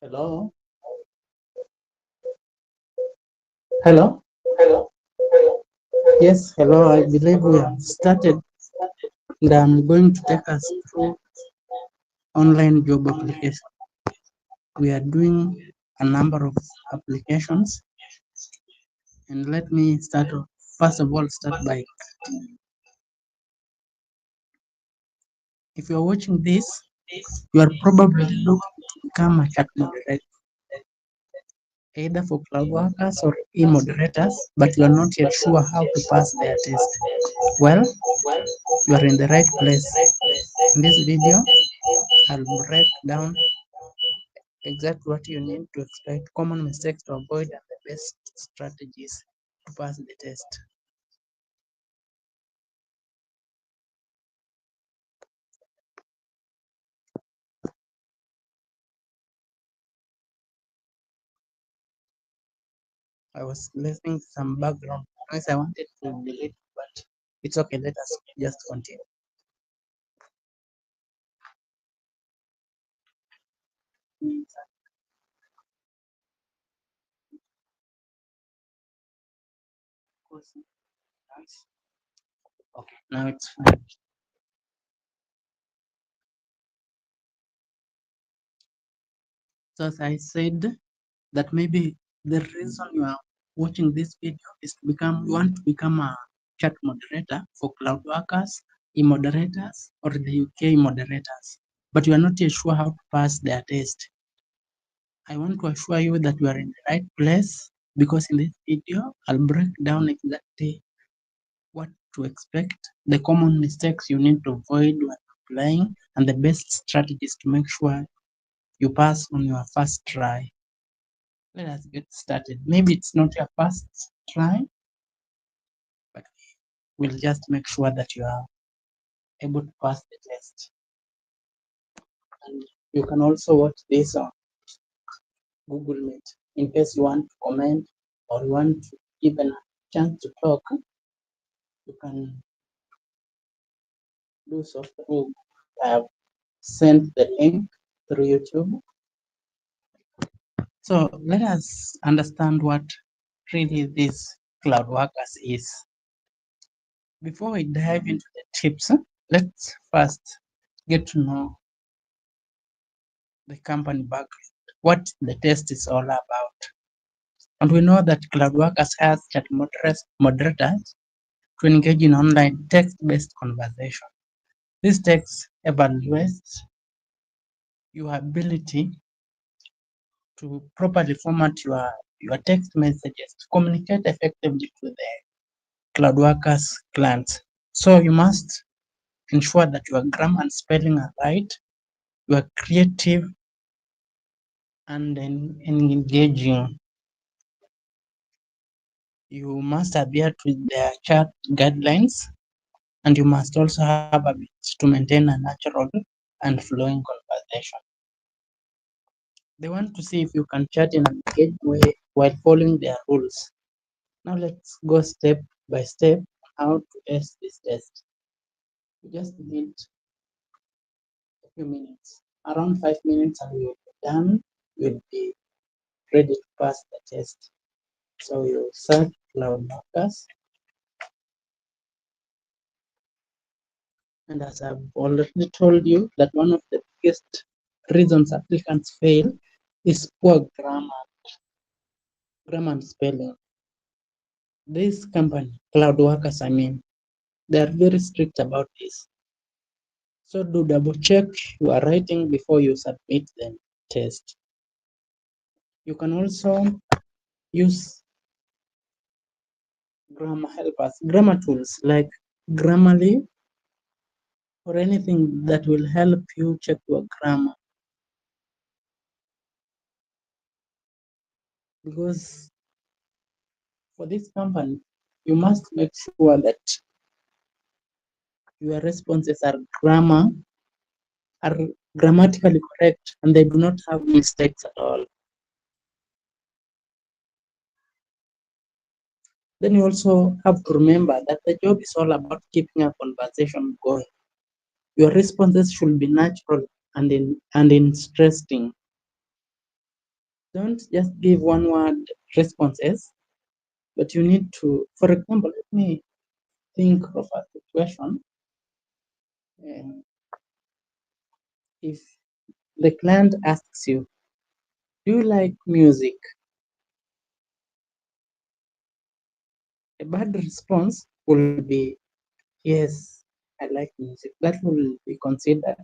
Hello. Hello. Yes, hello. I believe we have started, and I'm going to take us through online job application. We are doing a number of applications, and let me start. First of all, start by if you are watching this, you are probably looking to become a chat moderator, either for cloud workers or e-moderators, but you are not yet sure how to pass their test. Well, you are in the right place. In this video, I'll break down exactly what you need to expect, common mistakes to avoid, and the best strategies to pass the test. I was listening to some background noise. I wanted to delete, but it's okay. Let us just continue. Okay, now it's fine. So as I said, that maybe the reason you are watching this video is to become you want to become a chat moderator for cloud workers, e-moderators, or the UK moderators, but you are not yet sure how to pass their test. I want to assure you that you are in the right place because in this video I'll break down exactly what to expect, the common mistakes you need to avoid when applying, and the best strategies to make sure you pass on your first try. Let us get started. Maybe it's not your first try, but we'll just make sure that you are able to pass the test. And you can also watch this on Google Meet in case you want to comment or you want to given a chance to talk. You can do so through. I have sent the link through YouTube. So let us understand what really this cloud workers is. Before we dive into the tips, let's first get to know the company background, what the test is all about. And we know that cloud workers has chat moderators to engage in online text-based conversation. This text evaluates your ability to properly format your text messages to communicate effectively to the cloud workers clients. So you must ensure that your grammar and spelling are right, you are creative and engaging. You must adhere to their chat guidelines, and you must also have a bit to maintain a natural and flowing conversation. They want to see if you can chat in an engaged way while following their rules. Now let's go step by step how to test this test. You just need a few minutes, around 5 minutes, and you'll be done. You'll be ready to pass the test. So you search cloud workers, and as I've already told you, that one of the biggest reasons applicants fail is poor grammar and spelling. This company, cloud workers, they are very strict about this. So do double check your writing before you submit the test. You can also use grammar helpers, grammar tools like Grammarly or anything that will help you check your grammar. Because for this company, you must make sure that your responses are grammatically correct and they do not have mistakes at all. Then you also have to remember that the job is all about keeping a conversation going. Your responses should be natural and interesting. Don't just give one word responses, but you need to, for example, let me think of a situation. Um, if the client asks you, do you like music? A bad response will be, yes, I like music. That will be considered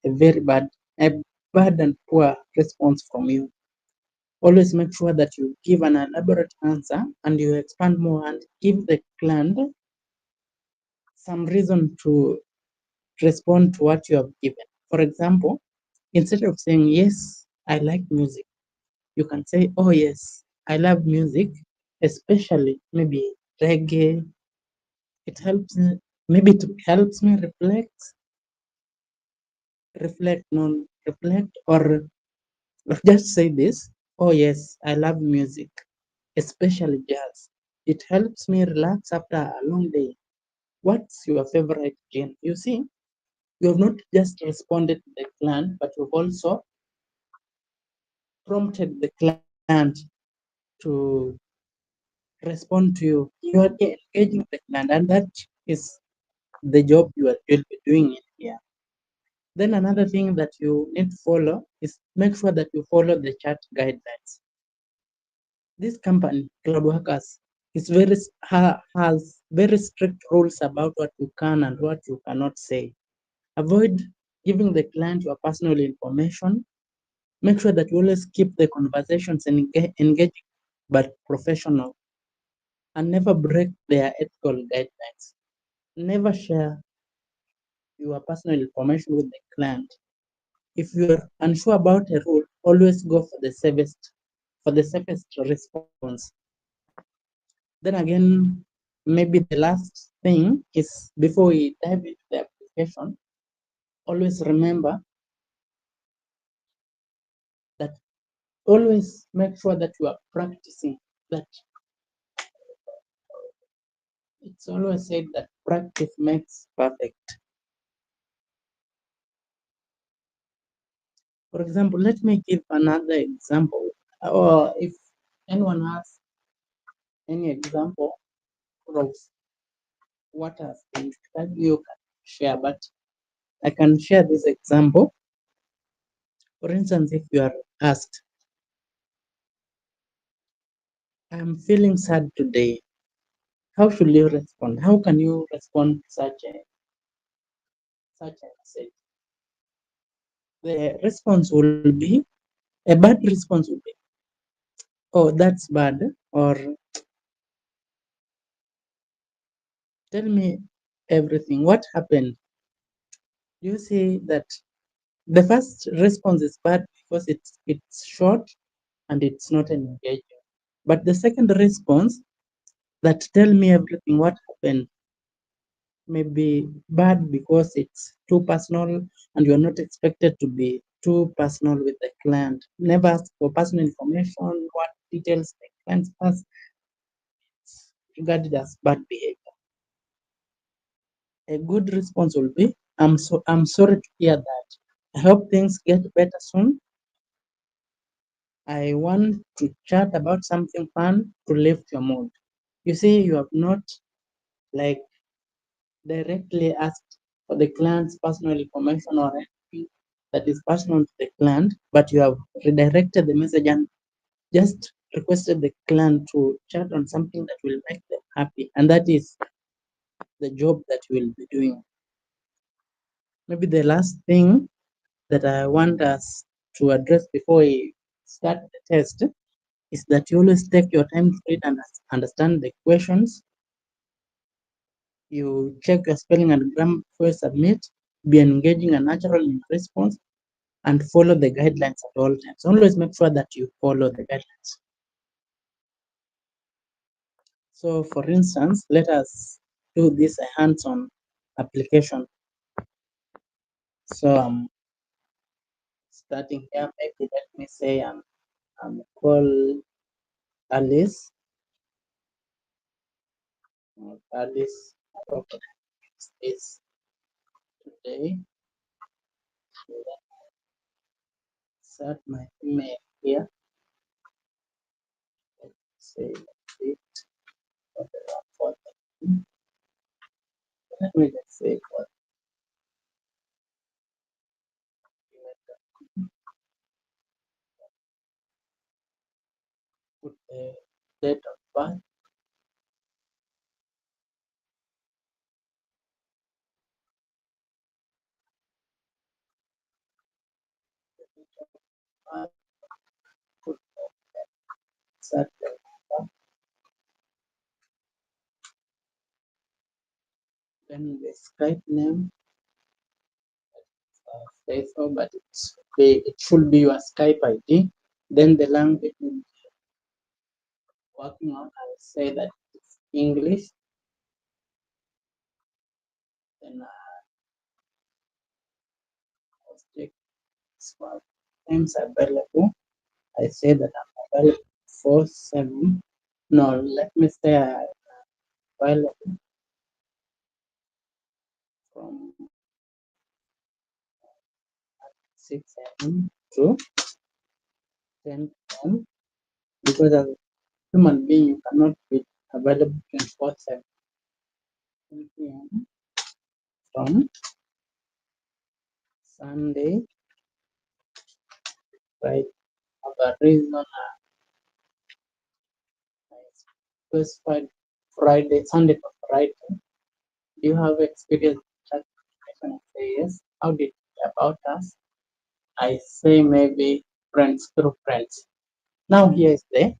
a very bad and poor response from you. Always make sure that you give an elaborate answer and you expand more and give the client some reason to respond to what you have given. For example, instead of saying, yes, I like music, you can say, oh, yes, I love music, especially maybe reggae. It helps me, maybe it helps me reflect, or just say this, oh, yes, I love music, especially jazz. It helps me relax after a long day. What's your favorite genre? You see, you have not just responded to the client, but you've also prompted the client to respond to you. You are engaging the client, and that is the job you'll be doing it here. Then another thing that you need to follow is make sure that you follow the chat guidelines. This company, Cloudworkers, has very strict rules about what you can and what you cannot say. Avoid giving the client your personal information. Make sure that you always keep the conversations engaging but professional, and never break their ethical guidelines. Never share your personal information with the client. If you're unsure about a rule, always go for the safest response. Then again, maybe the last thing is before we dive into the application, always remember that always make sure that you are practicing. That it's always said that practice makes perfect. For example, let me give another example. Or if anyone has any example of what has been that you can share, but I can share this example. For instance, if you are asked, I'm feeling sad today, how should you respond? How can you respond to such a message? The response will be, a bad response will be, oh, that's bad, or tell me everything. What happened? You see that the first response is bad because it's short and it's not engaging. But the second response, that tell me everything, what happened, may be bad because it's too personal and you're not expected to be too personal with the client. Never ask for personal information, what details the client has. It's regarded as bad behavior. A good response will be, I'm sorry to hear that. I hope things get better soon. I want to chat about something fun to lift your mood. You see, you have not like directly asked for the client's personal information or anything that is personal to the client, but you have redirected the message and just requested the client to chat on something that will make them happy. And that is the job that you will be doing. Maybe the last thing that I want us to address before we start the test is that you always take your time to read and understand the questions. You check your spelling and grammar before you submit. Be engaging and natural in response, and follow the guidelines at all times. Always make sure that you follow the guidelines. So, for instance, let us do this hands-on application. So, I'm starting here. Maybe let me say I'm called Alice. Alice is today. Insert my email here. say it for let me just say for put the date of birth, put exact date of birth, then the Skype name, say so, but it should be your Skype ID. Then the language we'll be working on, I'll say that it's English. Then I'll check what times available. I say that I'm available 4/7. No, let me say I'm available from 6 a.m. to 10 p.m. because as a human being, you cannot be available 24/7. 10 p.m. from Sunday, right? For the reason I specified Friday, Sunday to Friday. Do you have experience with that? I say yes. How did you about us? I say maybe friends through friends. Now here is the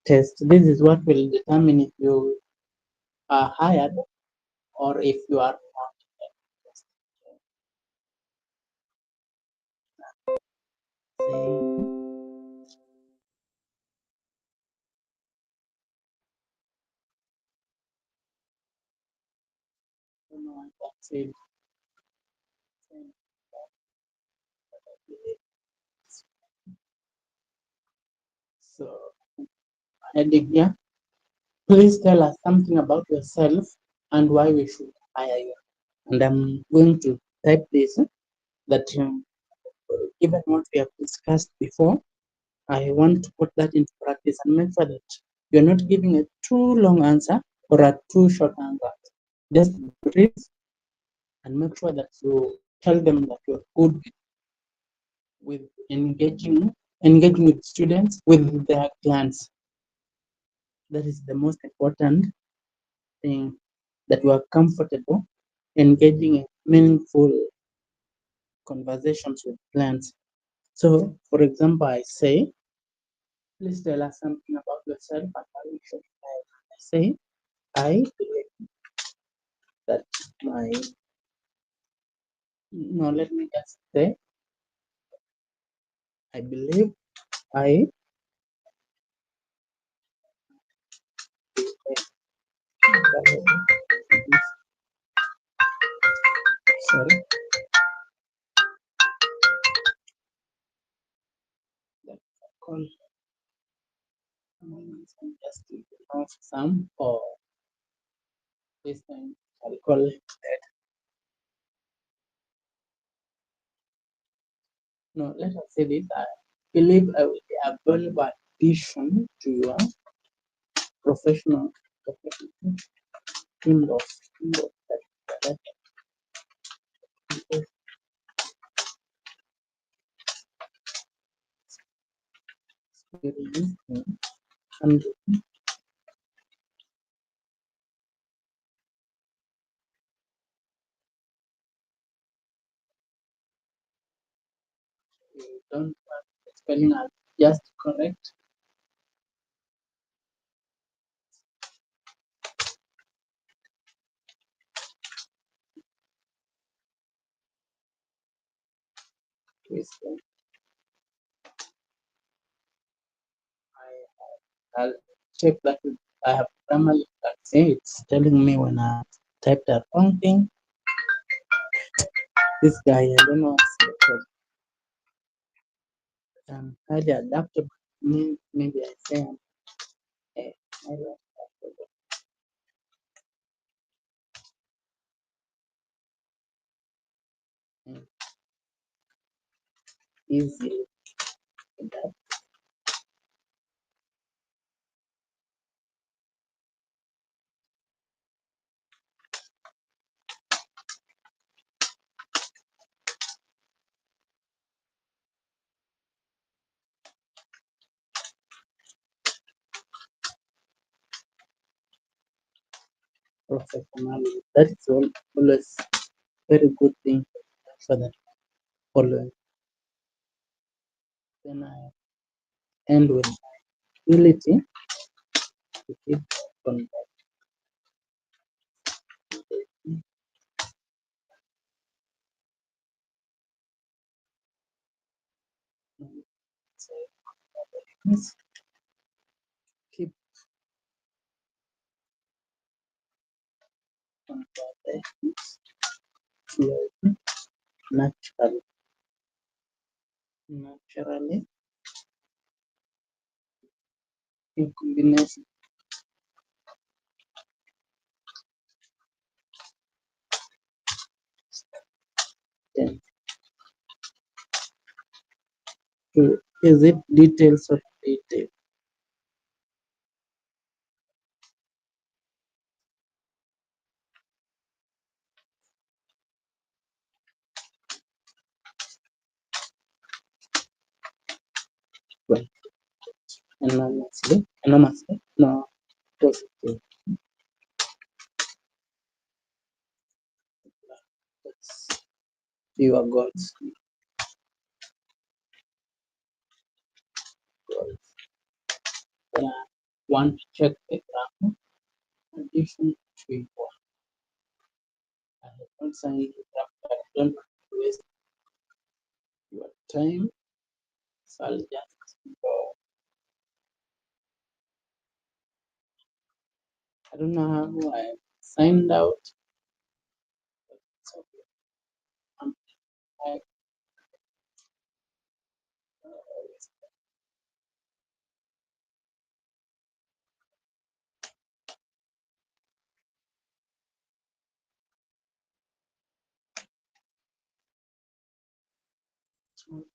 test. This is what will determine if you are hired or if you are not. Saying, that's it. So heading here, please tell us something about yourself and why we should hire you. And I'm going to type this that given what we have discussed before, I want to put that into practice and make sure that you're not giving a too long answer or a too short answer. Just brief and make sure that you tell them that you're good with engaging with students, with their clients. That is the most important thing, that you are comfortable engaging in meaningful conversations with clients. So, for example, I say, please tell us something about yourself and why you should hire. I say, I believe that my, no, let me just say, I believe I, sorry, that call, just off some or this time I'll call it that. No, let us say this. I believe I will be a valuable addition to your professional team of that experience and you don't want the spelling are just correct. Please, I'll check that I have normally say it's telling me when I typed the wrong thing. This guy, I don't know because I'm highly adaptable. Maybe I say I'm highly adaptable. And easy adapt. professionally. That is always very good thing for that following. Then I end with ability to keep on keep conversations flowing naturally in combination then to is it details or detail. Well, anonymously, no positive. That's your goals. Then I want to check the grammar addition to your and don't sign it up, but don't waste your time. So I'll just go. I don't know how I signed out. So I'm like,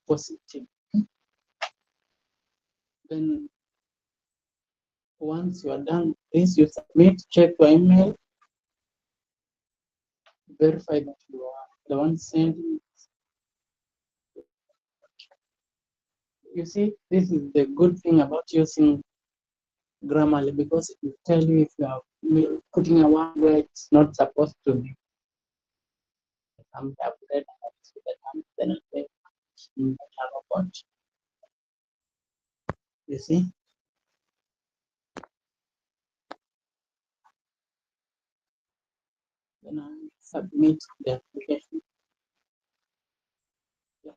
positive. Then once you are done this, you submit, check your email, verify that you are the one sending. You see, this is the good thing about using Grammarly because it will tell you if you are putting a word where it's not supposed to be. Some have read then I'll say robot. You see, then I submit the application. Yeah,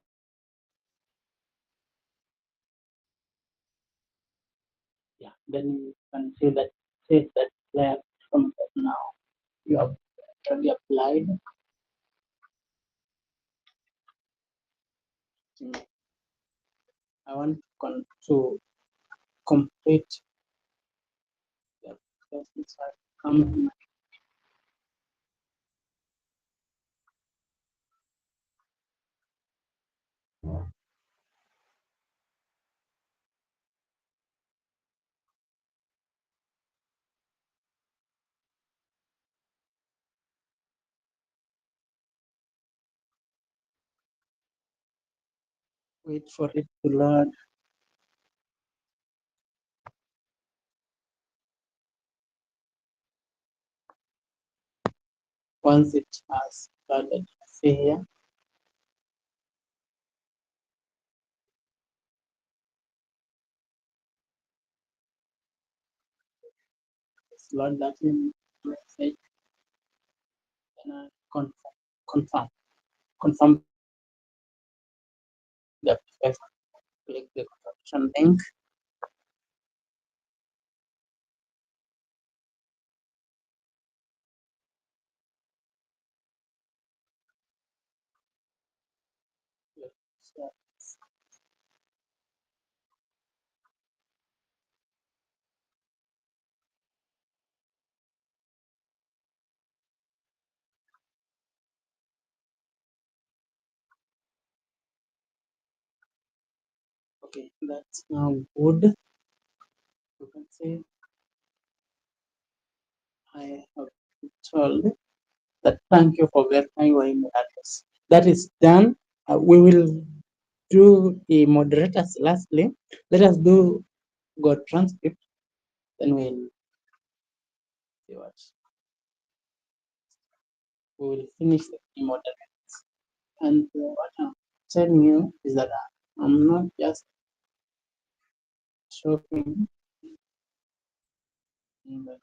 yeah. Then you can see that says that there from now you have already applied. I want to complete the application. So I come to my wait for it to load. Once it has loaded, see here, it's load that in message, then I confirm the application. Click the confirmation link. So, okay, that's now good. You can see I have told that thank you for verifying your email address. That is done. We will do the moderators lastly. Let us do GoTranscript, then we'll see what. we will finish the moderates. And what I'm telling you is that I'm not just showing, but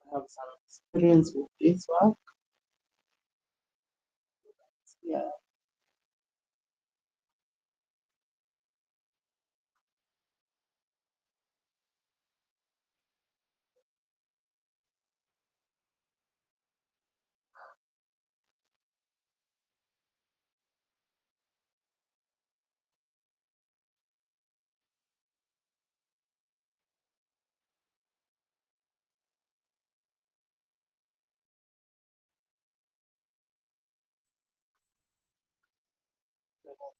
I have some experience with this work. Yeah,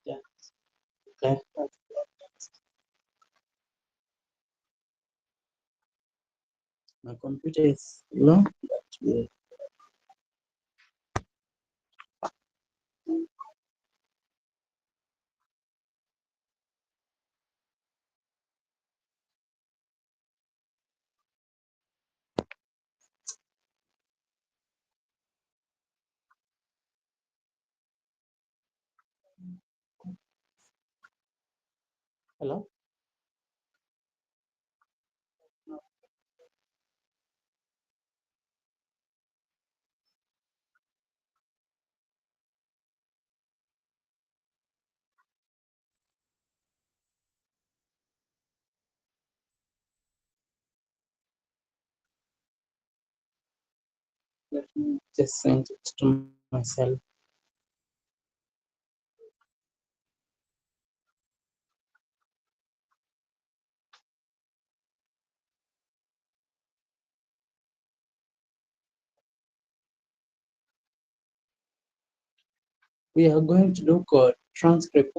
yeah. Okay. My computer is low, but hello. Let me just send it to myself. We are going to do code transcript.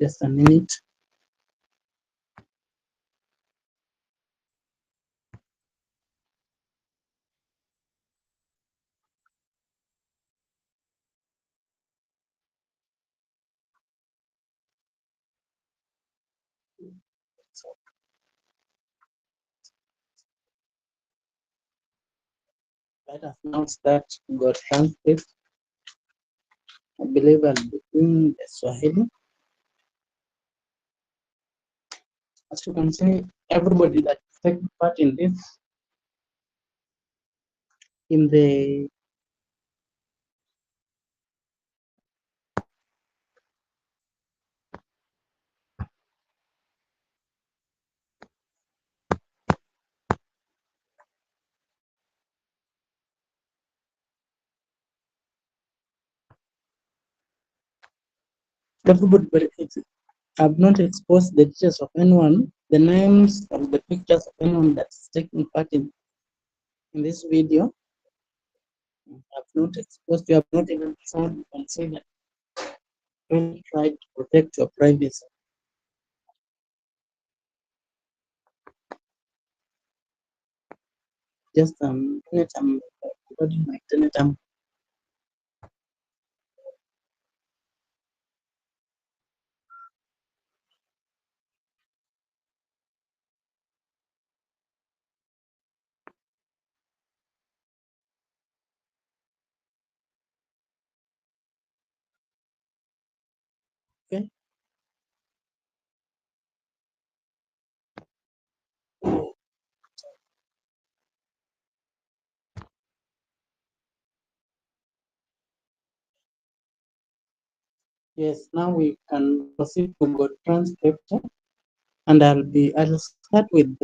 Just a minute. So let us now start GoTranscript. I believe I'll be doing the Swahili. As you can see, everybody that takes part in this, in the everybody, I've not exposed the details of anyone, the names of the pictures of anyone that's taking part in this video. I've not exposed you, I've not even shown. You can see that really try to protect your privacy. Just a minute, I'm recording my internet. Okay. Yes, now we can proceed to go transcript, and I'll start with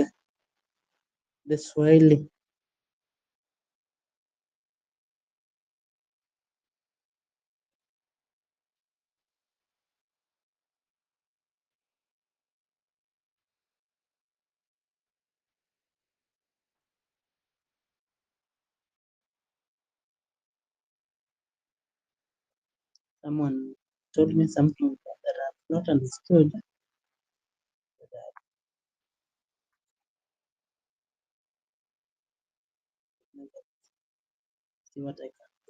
the Swahili. Someone told me something that I've not understood. See what I can.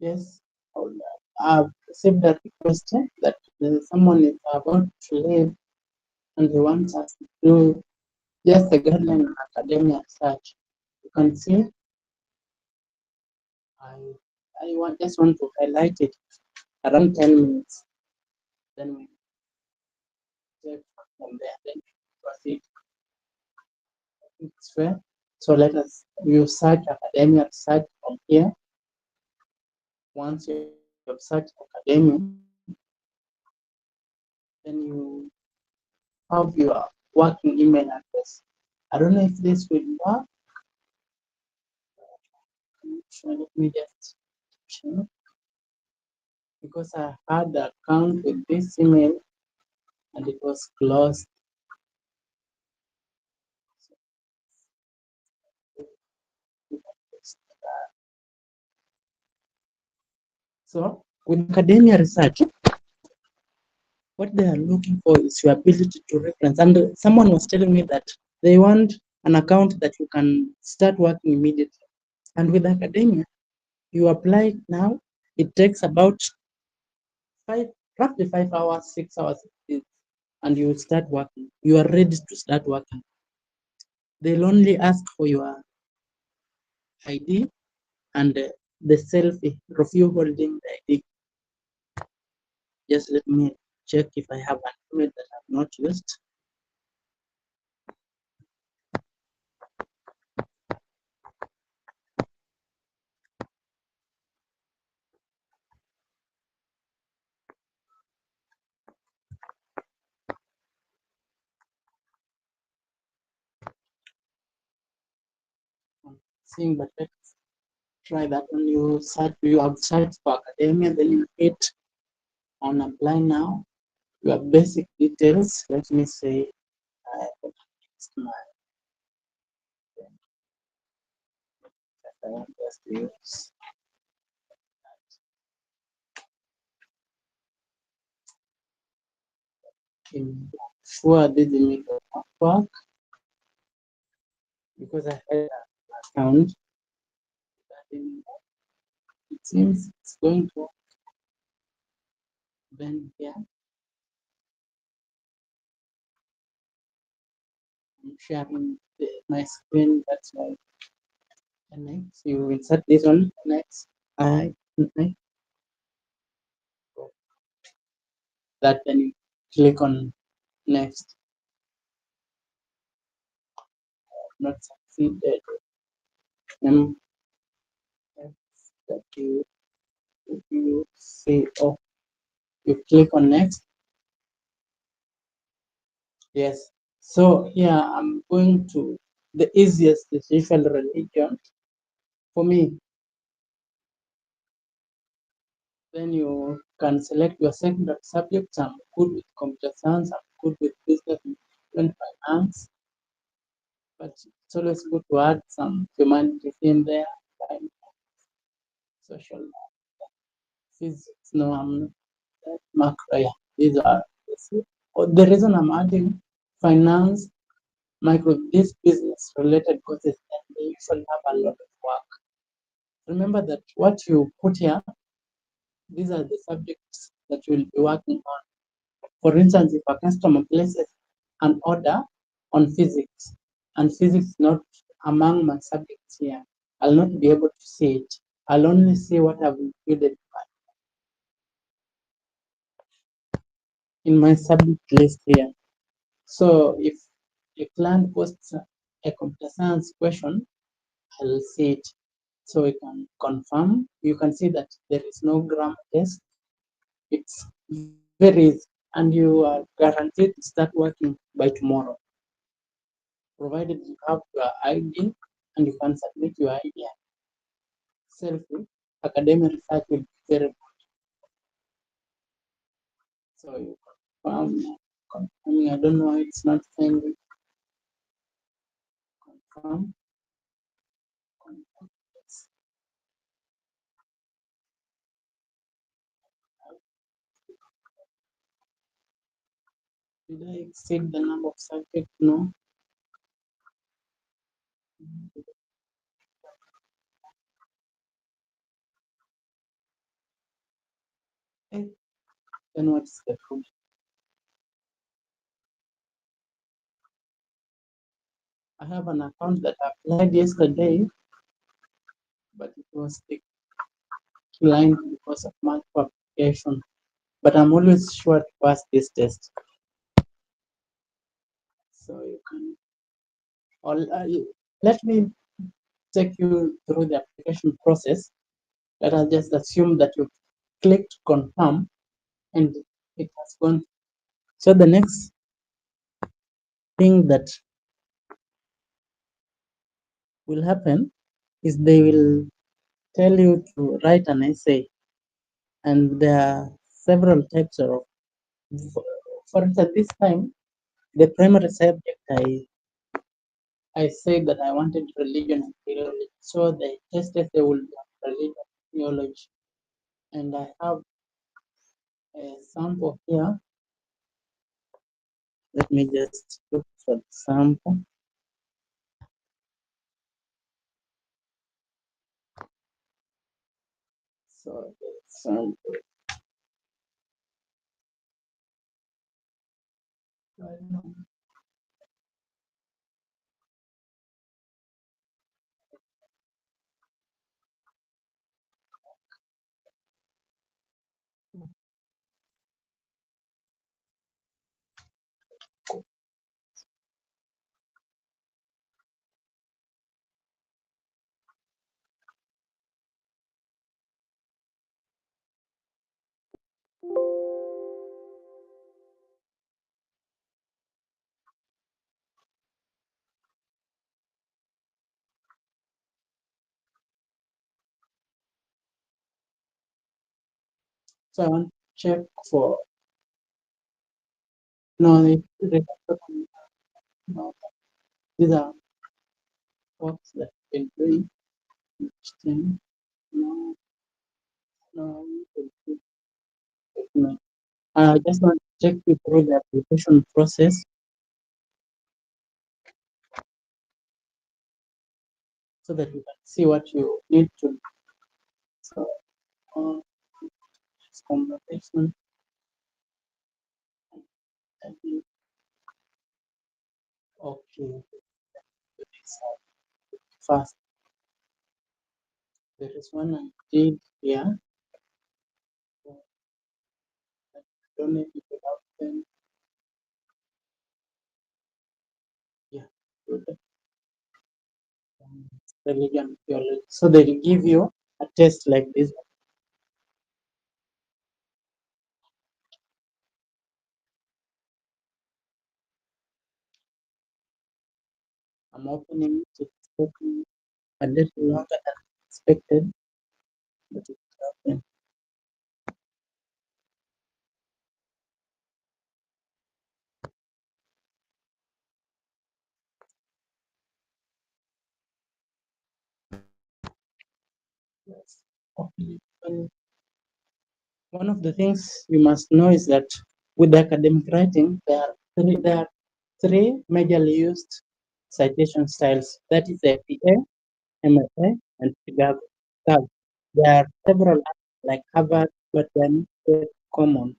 Yes, I've received a request that someone is about to leave and they want us to do just the guideline on academia research. You can see I just want to highlight it around 10 minutes. Then we take from there, then proceed. It's fair. So let us you search academia research from here. Once you have searched academia, then you have your working email address. I don't know if this will work. So let me just check because I had an account with this email and it was closed. So with academia research, what they are looking for is your ability to reference. And someone was telling me that they want an account that you can start working immediately. And with academia, you apply now. It takes about roughly 5 hours, 6 hours, and you start working. You are ready to start working. They'll only ask for your ID and the selfie of you holding the ID. Just let me check if I have an email that I've not used. Seeing, but let's try that one. You have searched for academia, then you hit on apply now. Your basic details. Let me say my just use. Sure, this email will not work because I had an account. It seems it's going to then here. I'm sharing my screen. That's why. And next, you insert this one. Next, next. That then you click on next. Not succeeded. That you say, oh, you click on next. Yes. So here I'm going to the easiest social religion for me. Then you can select your secondary subjects. I'm good with computer science. I'm good with business and finance. But it's always good to add some humanities in there, like social physics. No, I'm not that macro. Yeah, these are the reason I'm adding finance, micro, these business related courses, and they usually have a lot of work. Remember that what you put here, these are the subjects that you will be working on. For instance, if a customer places an order on physics, and physics is not among my subjects here, I'll not be able to see it. I'll only see what I've included. in my subject list here. So if a client posts a computer science question, I'll see it. So we can confirm. You can see that there is no grammar test. It's very easy, and you are guaranteed to start working by tomorrow, provided you have your ID and you can submit your idea. Selfie, academic research will be very good. So you confirming. I don't know why it's not saying confirm. Confirm. Did I exceed the number of subjects? No. Eh, then what's the proof? I have an account that I applied yesterday, but it was declined because of multiple application. But I'm always sure to pass this test. So you can, or let me take you through the application process. Let us just assume that you clicked confirm and it has gone. So the next thing that will happen is they will tell you to write an essay, and there are several types of. For instance, this time the primary subject I said that I wanted religion and theology, so the test essay will be on religion and theology, and I have a sample here. Let me just look for the sample. So the sample. So I want to check for no, no, these are works that I've been doing each time. No, no, no. I just want to check you through the application process so that you can see what you need to do. So, uh, this conversation, I think, okay, this first, there is one I did here. So, I don't know if you could have them. Yeah, good. Religion, theology. So they'll give you a test like this. I'm opening it. It's taking a little longer than expected, but it's happening. Yes. Okay. And one of the things you must know is that with academic writing, there are three majorly used citation styles. That is APA, MFA, and Chicago. There are several others like Harvard, but they are not very common.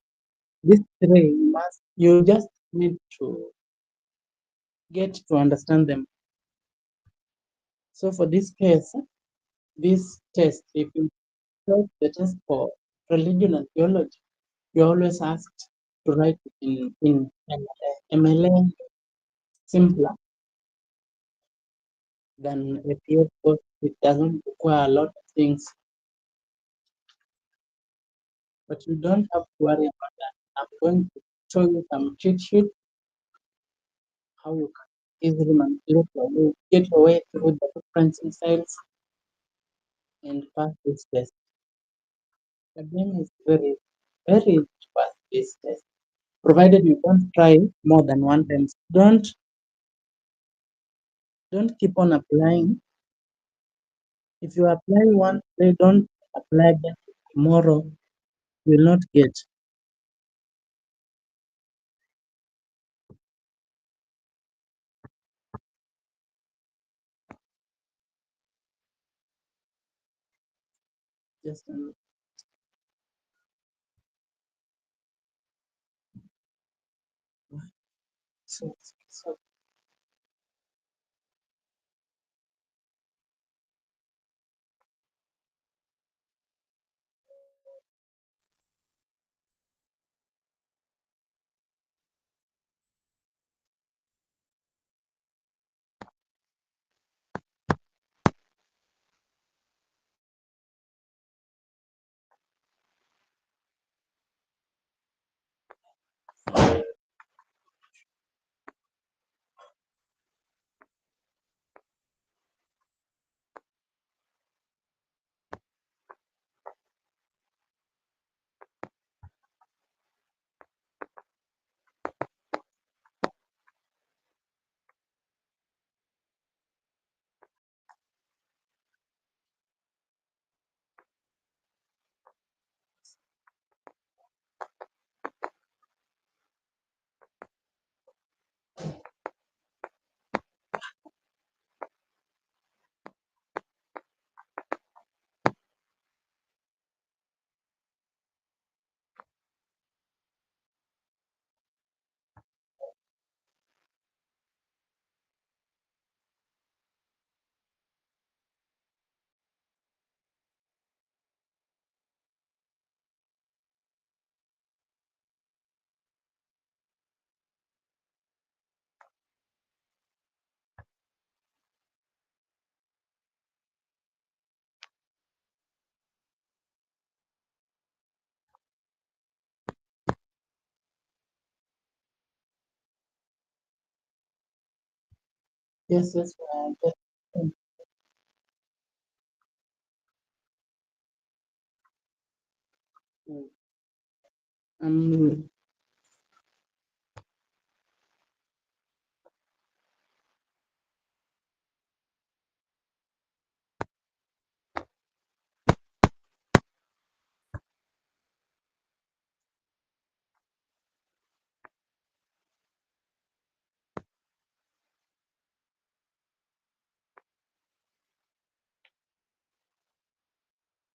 These three you just need to get to understand them. So for this case, this test, if you take the test for religion and theology, you're always asked to write it in MLA. MLA simpler than APA because it doesn't require a lot of things, but you don't have to worry about that. I'm going to show you some cheat sheet how you can easily manipulate your way, get your way through the referencing styles and pass this test. The game is very easy to pass this test, provided you don't try more than one time. Don't keep on applying. If you apply once, they don't apply again tomorrow. You will not get. Just so yes, just, um,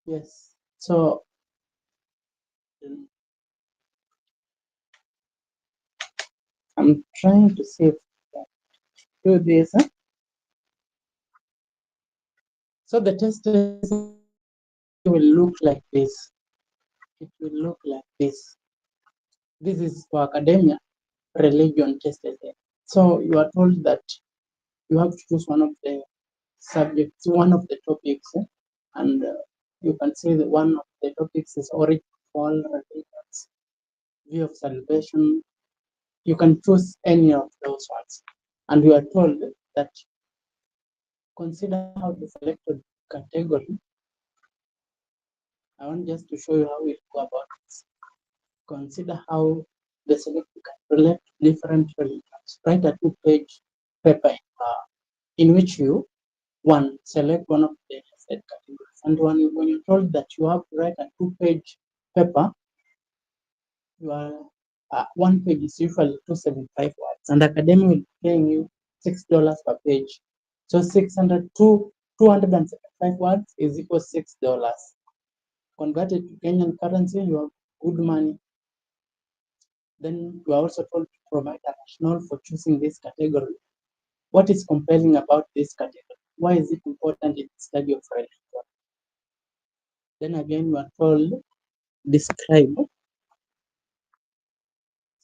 yes. So I'm trying to see if I can do this. So the test will look like this. It will look like this. This is for academia, religion tested. So you are told that you have to choose one of the subjects, one of the topics, and you can see that one of the topics is origin of all religions, view of salvation. You can choose any of those ones, and you are told that consider how to select a category. I want just to show you how we go about this. Consider how the select can relate to different religions. Write a two-page paper in which you select one of the said categories, and when you're told that you have to write a two-page paper, you are one page is usually 275 words, and academy will be paying you $6 per page. So 275 words is equal $6. Converted to Kenyan currency, you have good money. Then you are also told to provide a rationale for choosing this category. What is compelling about this category? Why is it important in the study of religion? Then again, you are told describe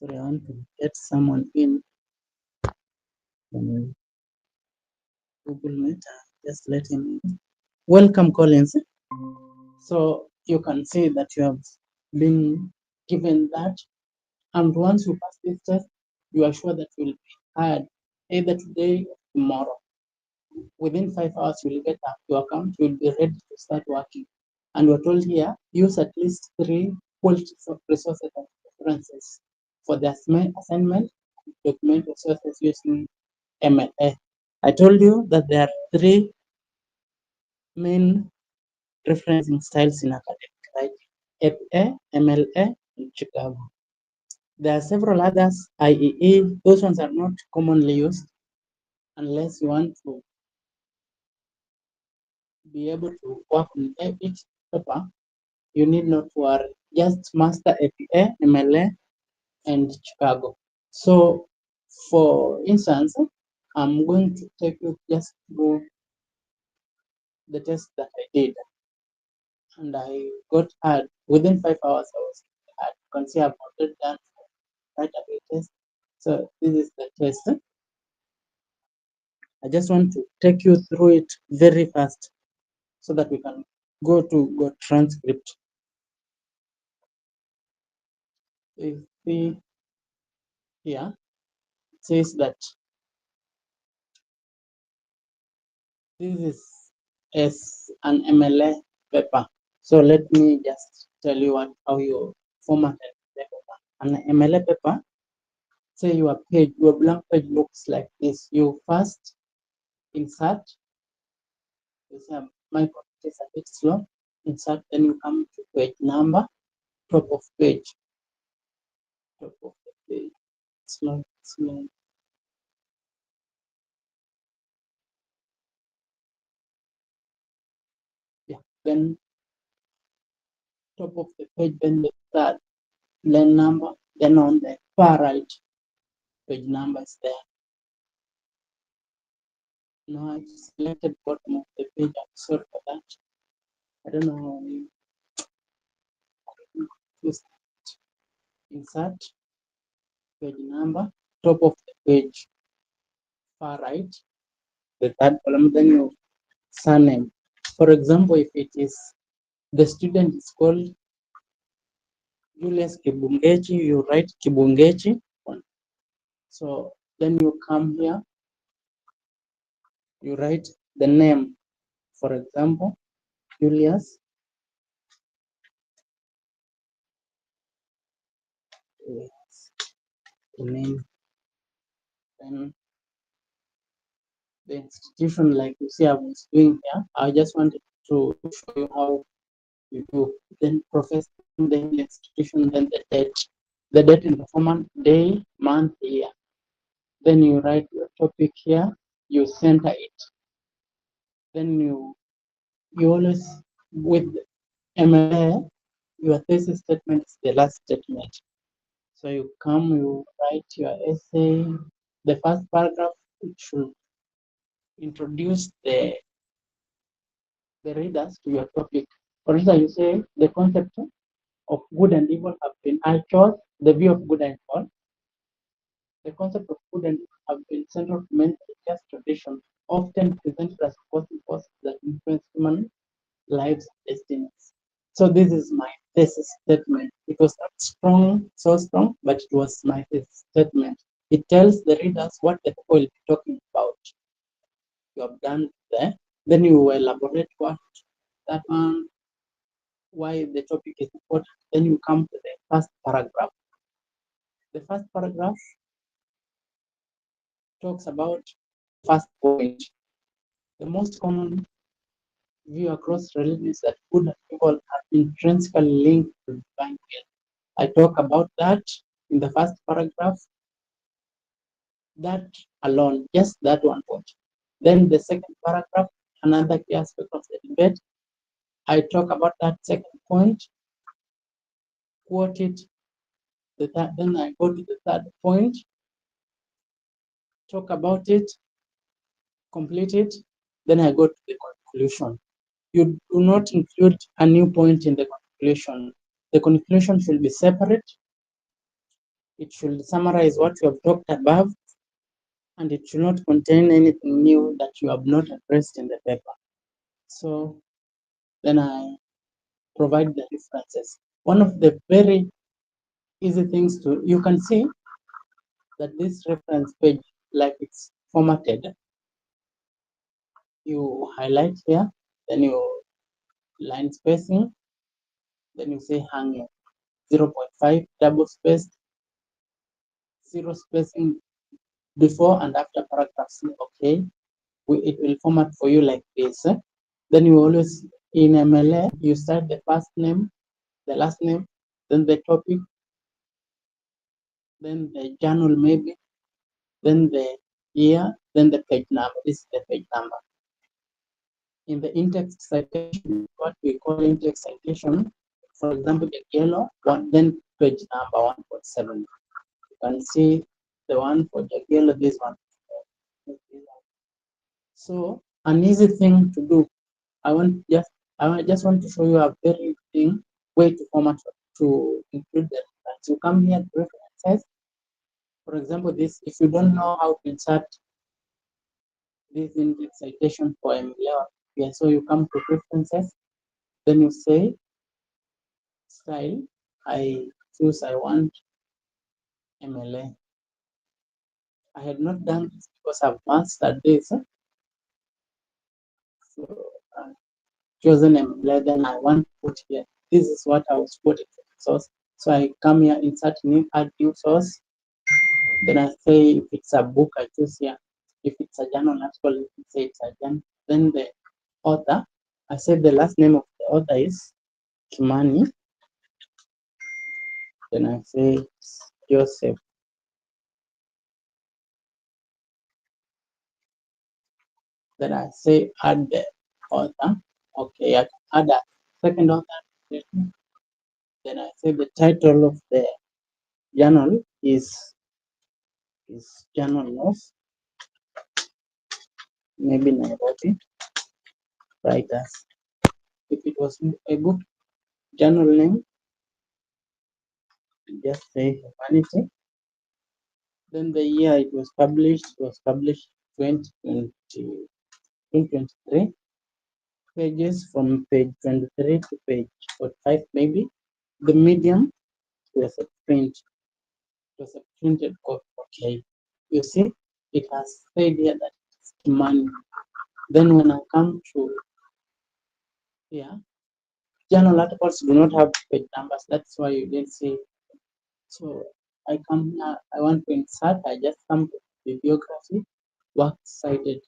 Sorry, I want to get someone in from Google Meet. Just let him in. Welcome, Collins. So you can see that you have been given that, and once you pass this test, you are sure that you will be hired either today or tomorrow. Within 5 hours, you will get your account, you will be ready to start working. And we're told here, use at least 3 quality resources and references for the assignment, document resources using MLA. I told you that there are 3 main referencing styles in academic, right? APA, MLA, and Chicago. There are several others, IEE. Those ones are not commonly used unless you want to be able to work on each paper. You need not worry. Just master APA, MLA, and Chicago. So, for instance, I'm going to take you just through the test that I did, and I got hard within 5 hours. I was hard. You can see I've already done right away test. So this is the test. I just want to take you through it very fast so that we can go to GoTranscript. You see here, it says that this is an MLA paper. So let me just tell you how you format the paper. An MLA paper, say your blank page looks like this. You first insert, you say my computer is a bit slow, insert, then you come to page number, top of page, slow. Yeah, then top of the page, then the third line number, then on the far right, page number is there. Now I've selected bottom of the page. I'm sorry for that. I don't know how you insert page number, top of the page, far right, the third column, then your surname. For example, if it is the student is called Julius Kibungechi, you write Kibungechi. So then you come here, you write the name. For example, Julius. The name, then the institution, like you see I was doing here. I just wanted to show you how you do. Then professor, then the institution, then the date. The date in the format, day, month, year. Then you write your topic here, you center it. Then you always, with MLA, your thesis statement is the last statement. So you come, you write your essay. The first paragraph, it should introduce the readers to your topic. For instance, you say the concept of good and evil have been, I chose the view of good and evil. The concept of good and evil have been central to many religious traditions, often presented as opposing forces that influence human lives and destinies. So this is my thesis statement. It was not strong, so strong, but it was my thesis statement. It tells the readers what the people will be talking about. You have done there. Then you elaborate what that one, why the topic is important. Then you come to the first paragraph. The first paragraph talks about first point. The most common view across religions is that good and evil are intrinsically linked to divine will. I talk about that in the first paragraph. That alone, just that one point. Then the second paragraph, another key aspect of the debate. I talk about that second point, quote it. Then I go to the third point, talk about it, complete it. Then I go to the conclusion. You do not include a new point in the conclusion. The conclusion should be separate. It should summarize what you have talked above, and it should not contain anything new that you have not addressed in the paper. So then I provide the references. One of the very easy things to, you can see that this reference page, like it's formatted, you highlight here, then you line spacing, then you say hanging 0.5 double spaced, zero spacing before and after paragraphs. Okay, it will format for you like this. Then you always, in MLA, you start the first name, the last name, then the topic, then the journal maybe, then the year, then the page number. This is the page number. In the in-text citation, what we call in-text citation, for example, the yellow one, then page number 1.7. You can see the one for the yellow, this one. So an easy thing to do, I just want to show you a very thing way to format to include the reference. You come here to references. For example, this, if you don't know how to insert this index citation for MLA, yeah, so you come to preferences, then you say style. I choose I want MLA. I had not done this because I've mastered this. So I chosen MLA, then I want to put here. This is what I was putting for the source. So I come here, insert new, add new source. Then I say if it's a book, I choose here. If it's a journal article, I say it's a journal. Then the author, I said the last name of the author is Kimani. Then I say Joseph. Then I say add the author. Okay, I add a second author. Then I say the title of the journal is Journal of maybe Nairobi Writers. If it was a good journal name, just say Humanity. Then the year it was published 2023. Pages from page 23 to page 45 maybe. The medium was a print. It was a printed copy. Okay. You see, it has said here that it's money. Then when I come to here, journal articles do not have page numbers. That's why you didn't see. So I come here, I want to insert, I just come to bibliography, works cited,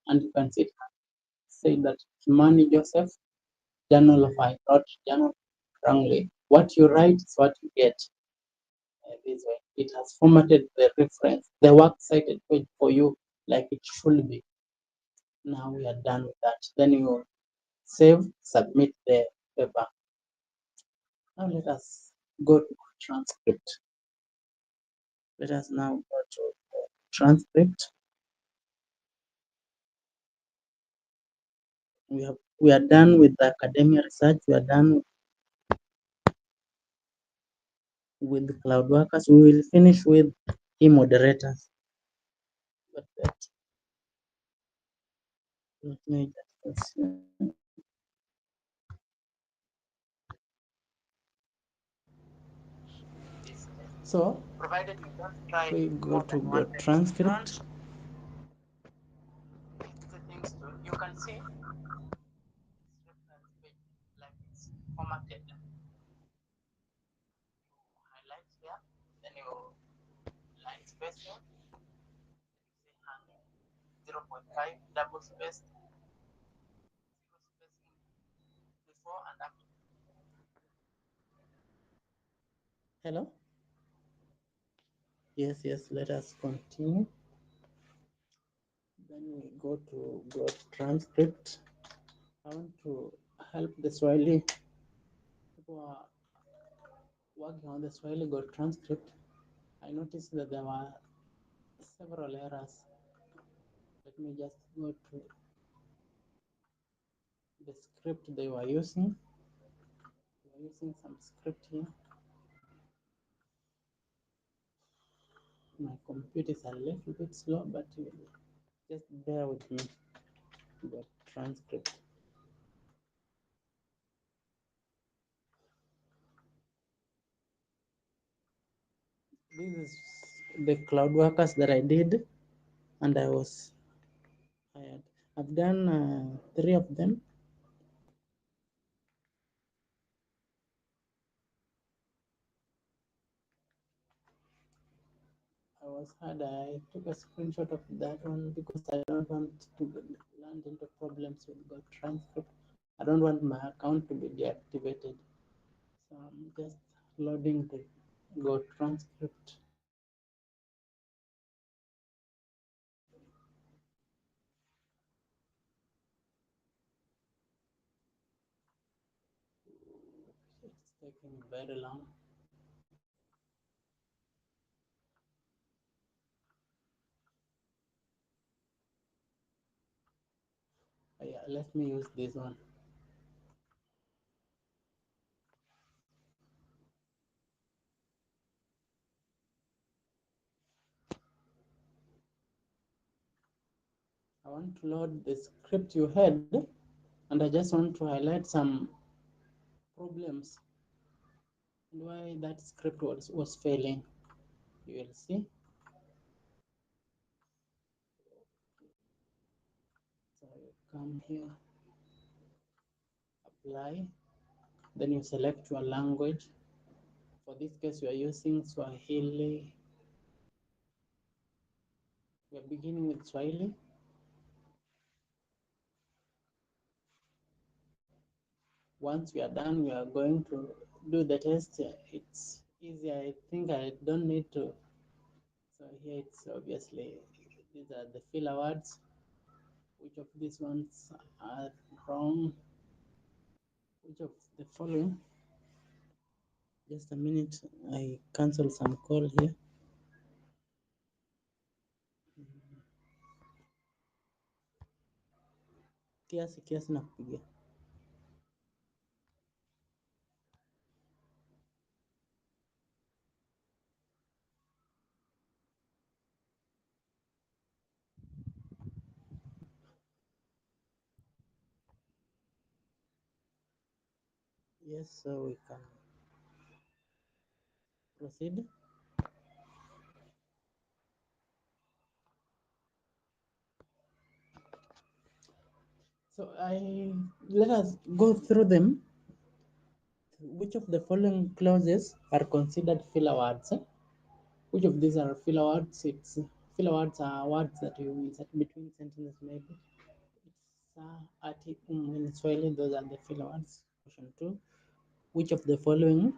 and you can see it say that Kimani Joseph, Journal of I wrote journal wrongly. What you write is what you get. This way, it has formatted the reference, the works cited page for you like it should be. Now we are done with that. Then you save, submit the paper. Now let us go to transcript. Let us now go to transcript. We are done with the academia research. We are done with the cloud workers. We will finish with e-moderators. But let me just so provided you don't try we go to GoTranscript. The things to, you can see like it's formatted. Highlight here, then you line spacing, 0.5 double spaced, zero spacing before and after. Hello? Yes, let us continue. Then we go to GoTranscript. I want to help the Swahili people are working on the Swahili GoTranscript. I noticed that there were several errors. Let me just go to the script they were using. They were using some script here. My computer is a little bit slow, but just bear with me. The transcript. This is the cloud workers that I did, and I was hired. I've done three of them. I was hired. I took a screenshot of that one because I don't want to land into problems with GoTranscript. I don't want my account to be deactivated. So I'm just loading the GoTranscript. It's taking very long. Yeah, let me use this one. I want to load the script you had, and I just want to highlight some problems and why that script was failing. You will see. So you come here, apply, then you select your language. For this case, we are using Swahili. We are beginning with Swahili. Once we are done, we are going to do the test. It's easy. I think I don't need to. So here it's obviously, these are the filler words. Which of these ones are wrong? Which of the following? Just a minute, I cancel some call here. Kiasi kiasi nakupigia. Yes, so we can proceed. So let us go through them. Which of the following clauses are considered filler words? Which of these are filler words? It's filler words are words that you insert between sentences. Maybe it's ati in Swahili. Those are the filler words. Question two: which of the following?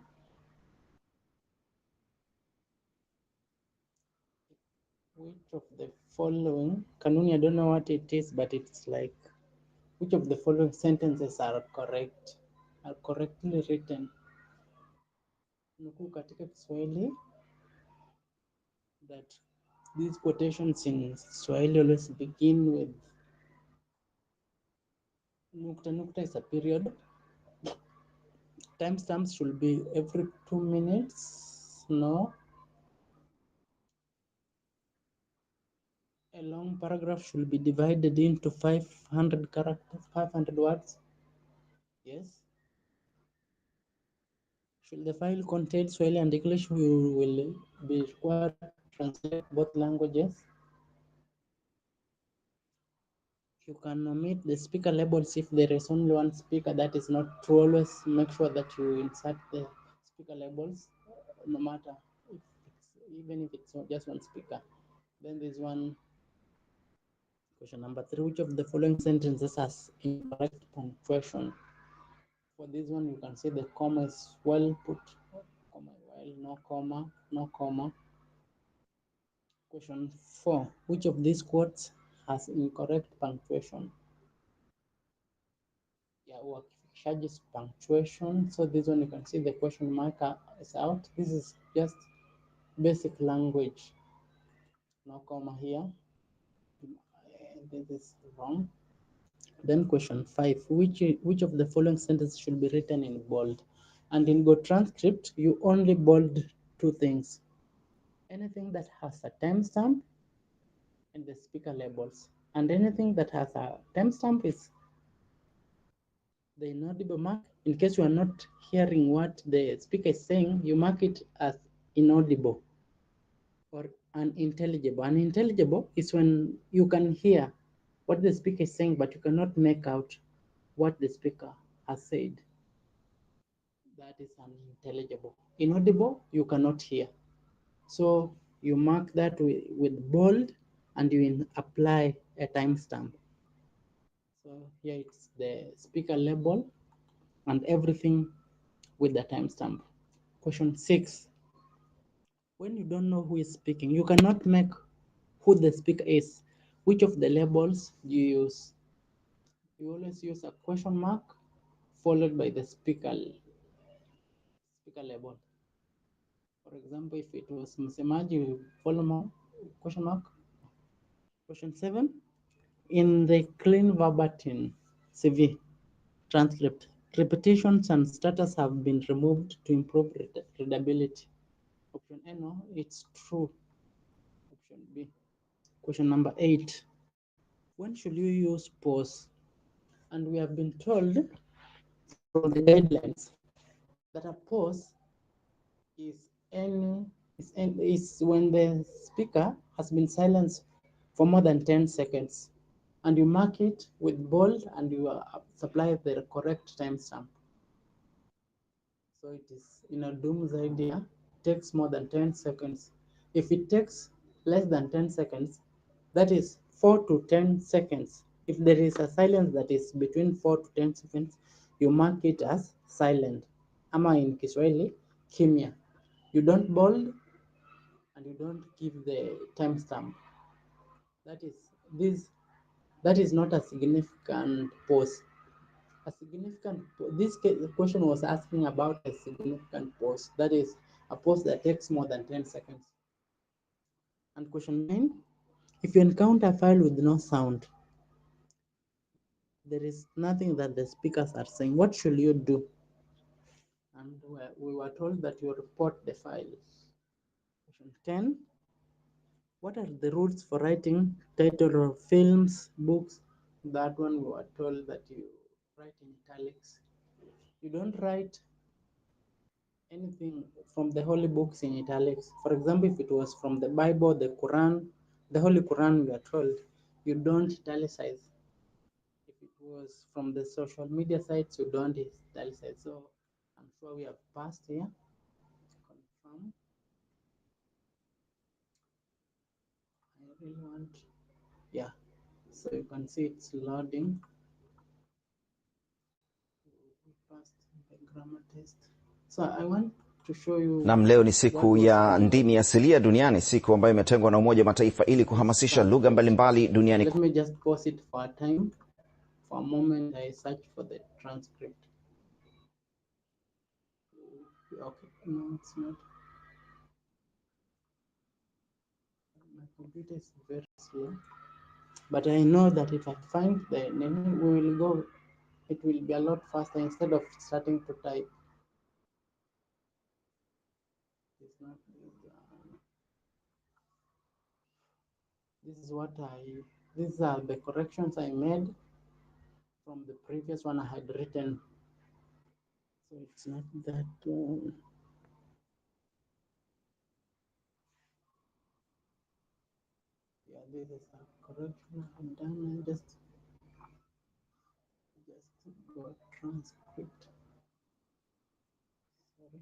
Which of the following? Kanuni, I don't know what it is, but it's like which of the following sentences are correct? Are correctly written? Nukuu katika Kiswahili that these quotations in Swahili always begin with nukta. Nukta is a period. Timestamps should be every 2 minutes. No. A long paragraph should be divided into 500 characters, 500 words. Yes. Should the file contain Swahili and English, we will be required to translate both languages. You can omit the speaker labels if there is only one speaker. That is not true. Always make sure that you insert the speaker labels, no matter if even if it's just one speaker. Then there's one question number three. Which of the following sentences has incorrect punctuation? For this one, you can see the comma is well put. Comma, well, no comma, no comma. Question four. Which of these quotes has incorrect punctuation? Yeah, charges punctuation. So this one you can see the question mark is out. This is just basic language. No comma here. This is wrong. Then question five. Which of the following sentences should be written in bold? And in GoTranscript, you only bold two things. anything that has a timestamp and the speaker labels. And anything that has a timestamp is the inaudible mark. In case you are not hearing what the speaker is saying, you mark it as inaudible or unintelligible. Unintelligible is when you can hear what the speaker is saying, but you cannot make out what the speaker has said. That is unintelligible. Inaudible, you cannot hear. So you mark that with bold and you apply a timestamp. So here it's the speaker label and everything with the timestamp. Question 6. When you don't know who is speaking, you cannot make who the speaker is. Which of the labels do you use? You always use a question mark followed by the speaker label. For example, if it was msemaji, you follow more question mark. Question 7. In the clean verbatim CV transcript, repetitions and status have been removed to improve readability. Option A, no, it's true. Option B. Question number 8. When should you use pause? And we have been told from the guidelines that a pause is when the speaker has been silenced for more than 10 seconds, and you mark it with bold and you supply the correct timestamp. So it is in a Doom's idea, takes more than 10 seconds. If it takes less than 10 seconds, that is 4 to 10 seconds. If there is a silence that is between 4 to 10 seconds, you mark it as silent. Ama in Kiswahili, kimya. You don't bold and you don't give the timestamp. That is this. That is not a significant pause. A significant. This question was asking about a significant pause. That is a pause that takes more than 10 seconds. And question 9. If you encounter a file with no sound, there is nothing that the speakers are saying, what should you do? And we were told that you report the file. Question 10. What are the rules for writing title of films, books? That one we were told that you write in italics. You don't write anything from the holy books in italics. For example, if it was from the Bible, the Quran, the Holy Quran, we are told you don't italicize. If it was from the social media sites, you don't italicize. So I'm sure we have passed here. Confirm. I really want, yeah. So you can see it's loading. We passed the grammar test. So I want to show you. Nam, leo ni siku ya ndimi asilia duniani, siku ambayo imetengwa na Umoja wa Mataifa ili kuhamasisha lugha mbalimbali duniani. Let me just pause it for a time. For a moment, I search for the transcript. Okay, no, it's not. My computer is very slow. But I know that if I find the name, we will go. It will be a lot faster instead of starting to type. It's not. This is what these are the corrections I made from the previous one I had written. So it's not that. Yeah, this is a correction I've done. I just go transcript. Sorry.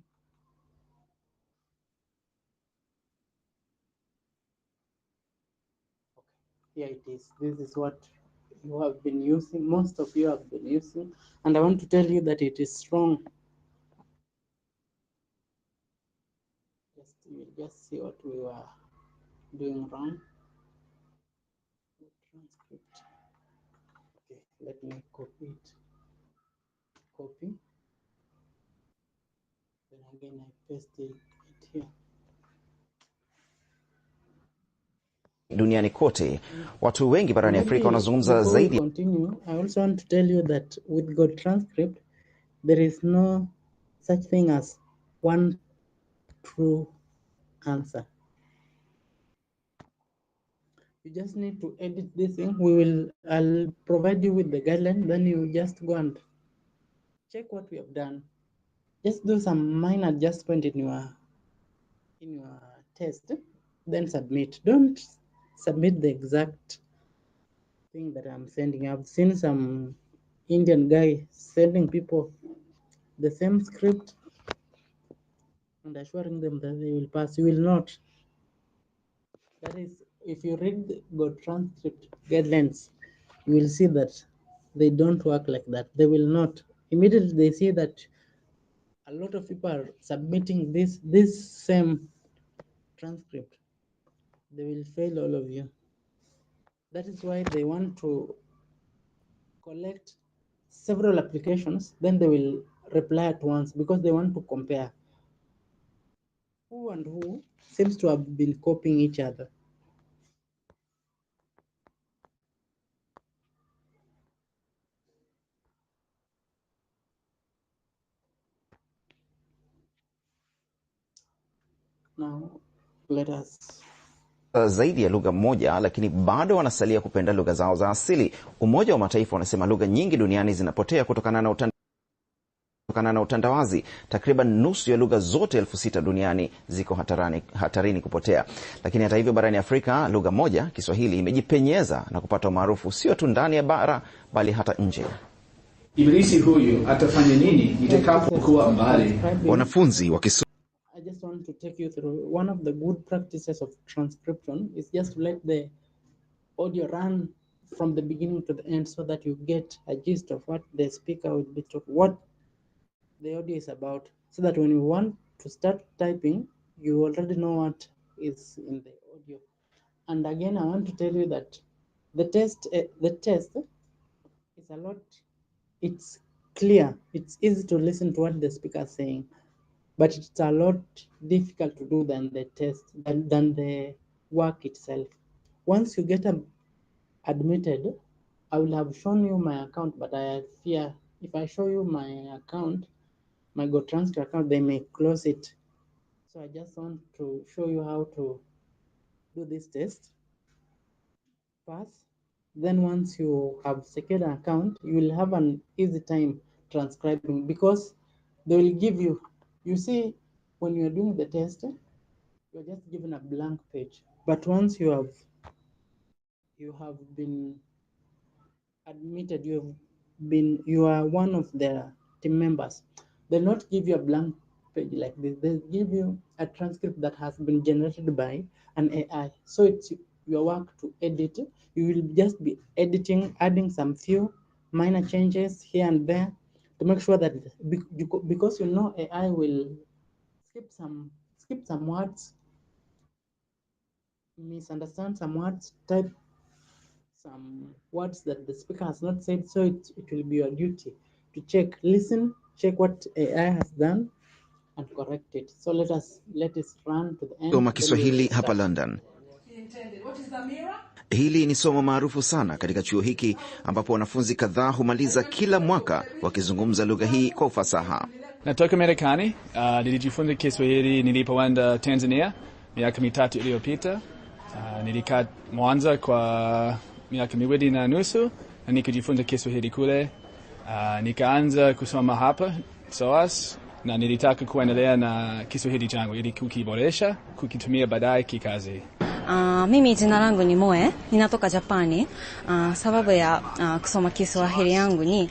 Okay, here it is. This is what you have been using. Most of you have been using, and I want to tell you that it is strong. Just see what we were doing wrong. Transcript. Okay, let me copy it. Copy. Then again I paste it here. Duniani kote, watu wengi barani Afrika wanazungumza zaidi. Continue, I also want to tell you that with GoTranscript, there is no such thing as one true answer. You just need to edit this thing. I'll provide you with the guideline. Then you just go and check what we have done. Just do some minor adjustment in your test, then submit. Don't submit the exact thing that I'm sending. I've seen some Indian guy sending people the same script and assuring them that they will pass. You will not. That is, if you read the GoTranscript guidelines, you will see that they don't work like that. They will not. Immediately they see that a lot of people are submitting this same transcript, they will fail all of you. That is why they want to collect several applications, then they will reply at once because they want to compare who and who seems to have been copying each other. Now let us zaidi ya lugha moja, lakini bado wanasalia kupenda lugha zao za asili. Umoja wa Mataifa unasema lugha nyingi duniani zinapotea kutokana na utandawazi. Takriban nusu ya lugha zote 6,000 duniani ziko hatarini kupotea. Lakini hata hivyo, barani Afrika lugha moja, Kiswahili, imejipenyeza na kupata umaarufu sio tu ndani ya bara bali hata nje. Ibilisi huyu atafanya nini nitakapokuwa mbali? Wanafunzi wa I just want to take you through one of the good practices of transcription is just to let the audio run from the beginning to the end so that you get a gist of what the speaker will be talking, what the audio is about, so that when you want to start typing, you already know what is in the audio. And again, I want to tell you that the test is a lot, it's clear, it's easy to listen to what the speaker is saying, but it's a lot difficult to do than the test, than the work itself. Once you get admitted, I will have shown you my account, but I fear if I show you my account, my GoTranscript account, they may close it. So I just want to show you how to do this test. Pass. Then once you have secured an account, you will have an easy time transcribing because they will give you, you see, when you're doing the test, you're just given a blank page. But once you have been admitted, you are one of their team members, they'll not give you a blank page like this. They'll give you a transcript that has been generated by an AI. So it's your work to edit. You will just be editing, adding some few minor changes here and there to make sure that, because you know AI will skip some words, misunderstand some words, type some words that the speaker has not said. So it will be your duty to check what AI has done and correct it. So let it run to the end. Soma Kiswahili hapa London. Hili ni somo maarufu sana katika chuo hiki ambapo wanafunzi kadhaa humaliza kila mwaka wakizungumza lugha hii kwa ufasaha. Natoka Marekani, nilijifunza Kiswahili nilipoenda Tanzania miaka 3 iliyopita. Nilikaa Mwanza kwa miaka 2.5 na nikajifunza Kiswahili kule. Nikaanza kusoma hapa SOAS na nilitaka kuendelea na Kiswahili changu ili kukiboresha, kukitumia baadaye kikazi. Mimi jina langu ni Moe, ninatoka Japani. Sababu ya kusoma Kiswahili yangu ni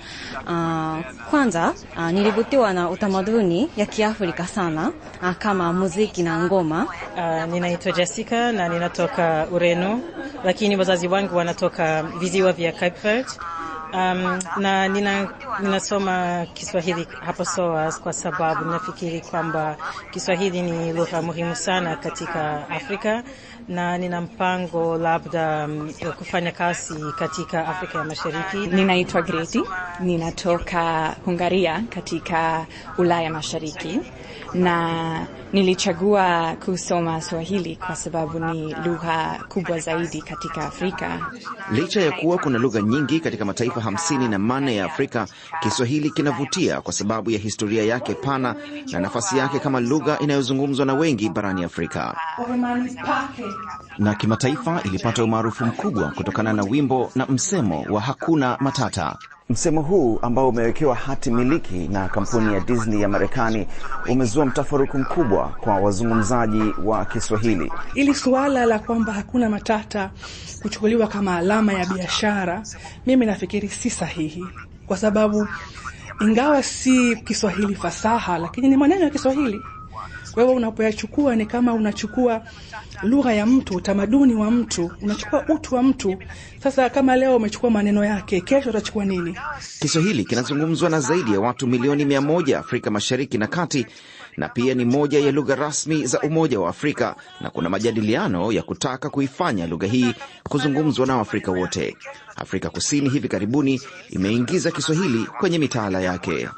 kwanza nilivutiwa na utamaduni ya Kiafrika sana, kama muziki na ngoma. Ninaitwa Jessica na ninatoka Ureno, lakini wazazi wangu wanatoka visiwa vya Cape Verde. Na ninasoma Kiswahili hapo SOAS kwa sababu nafikiri kwamba Kiswahili ni lugha muhimu sana katika Afrika, na nina mpango labda kufanya kazi katika Afrika ya Mashariki. Ninaitwa Greti, ninatoka Hungaria katika Ulaya Mashariki, na nilichagua kusoma Swahili kwa sababu ni lugha kubwa zaidi katika Afrika. Licha ya kuwa kuna lugha nyingi katika mataifa mataifa 54 ya Afrika, Kiswahili kinavutia kwa sababu ya historia yake pana na nafasi yake kama lugha inayozungumzwa na wengi barani Afrika. Na kimataifa ilipata umaarufu mkubwa kutokana na wimbo na msemo wa hakuna matata. Msemo huu ambao umewekewa hati miliki na kampuni ya Disney ya Marekani umezua mtafaruku mkubwa kwa wazungumzaji wa Kiswahili. Ili suala la kwamba hakuna matata kuchukuliwa kama alama ya biashara, mimi nafikiri si sahihi. Kwa sababu ingawa si Kiswahili fasaha, lakini ni maneno ya Kiswahili. Kwa hivyo unapoyachukua ni kama unachukua lugha ya mtu, utamaduni wa mtu, unachukua utu wa mtu. Sasa kama leo umechukua maneno yake, kesho utachukua nini? Kiswahili kinazungumzwa na zaidi ya watu milioni 100 Afrika Mashariki na Kati, na pia ni moja ya lugha rasmi za Umoja wa Afrika, na kuna majadiliano ya kutaka kuifanya lugha hii kuzungumzwa na Afrika wote. Afrika Kusini hivi karibuni imeingiza Kiswahili kwenye mitaala yake.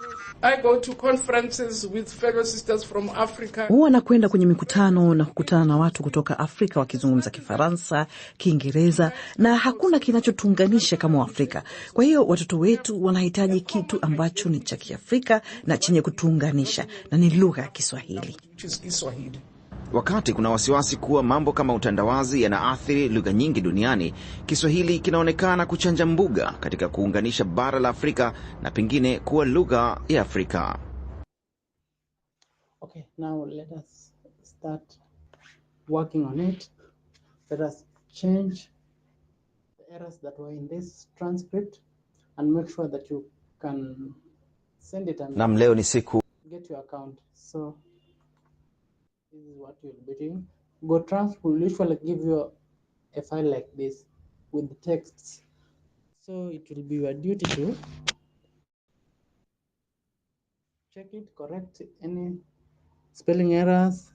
I go to conferences with fellow sisters from Africa. Huwa nakwenda kwenye mikutano na kukutana na watu kutoka Afrika wakizungumza Kifaransa, Kiingereza, na hakuna kinachotuunganisha kama Afrika. Kwa hiyo watoto wetu wanahitaji kitu ambacho ni cha Kiafrika na chenye kutuunganisha, na ni lugha ya Kiswahili. Wakati kuna wasiwasi kuwa mambo kama utandawazi yanaathiri lugha nyingi duniani, Kiswahili kinaonekana kuchanja mbuga katika kuunganisha bara la Afrika na pengine kuwa lugha ya Afrika. Okay, now let us start working on it. Let us change the errors that were in this transcript and make sure that you can send it and leo ni siku get your account. So this is what you'll be doing. GoTranscript will usually give you a file like this with the texts. So it will be your duty to check it, correct any spelling errors,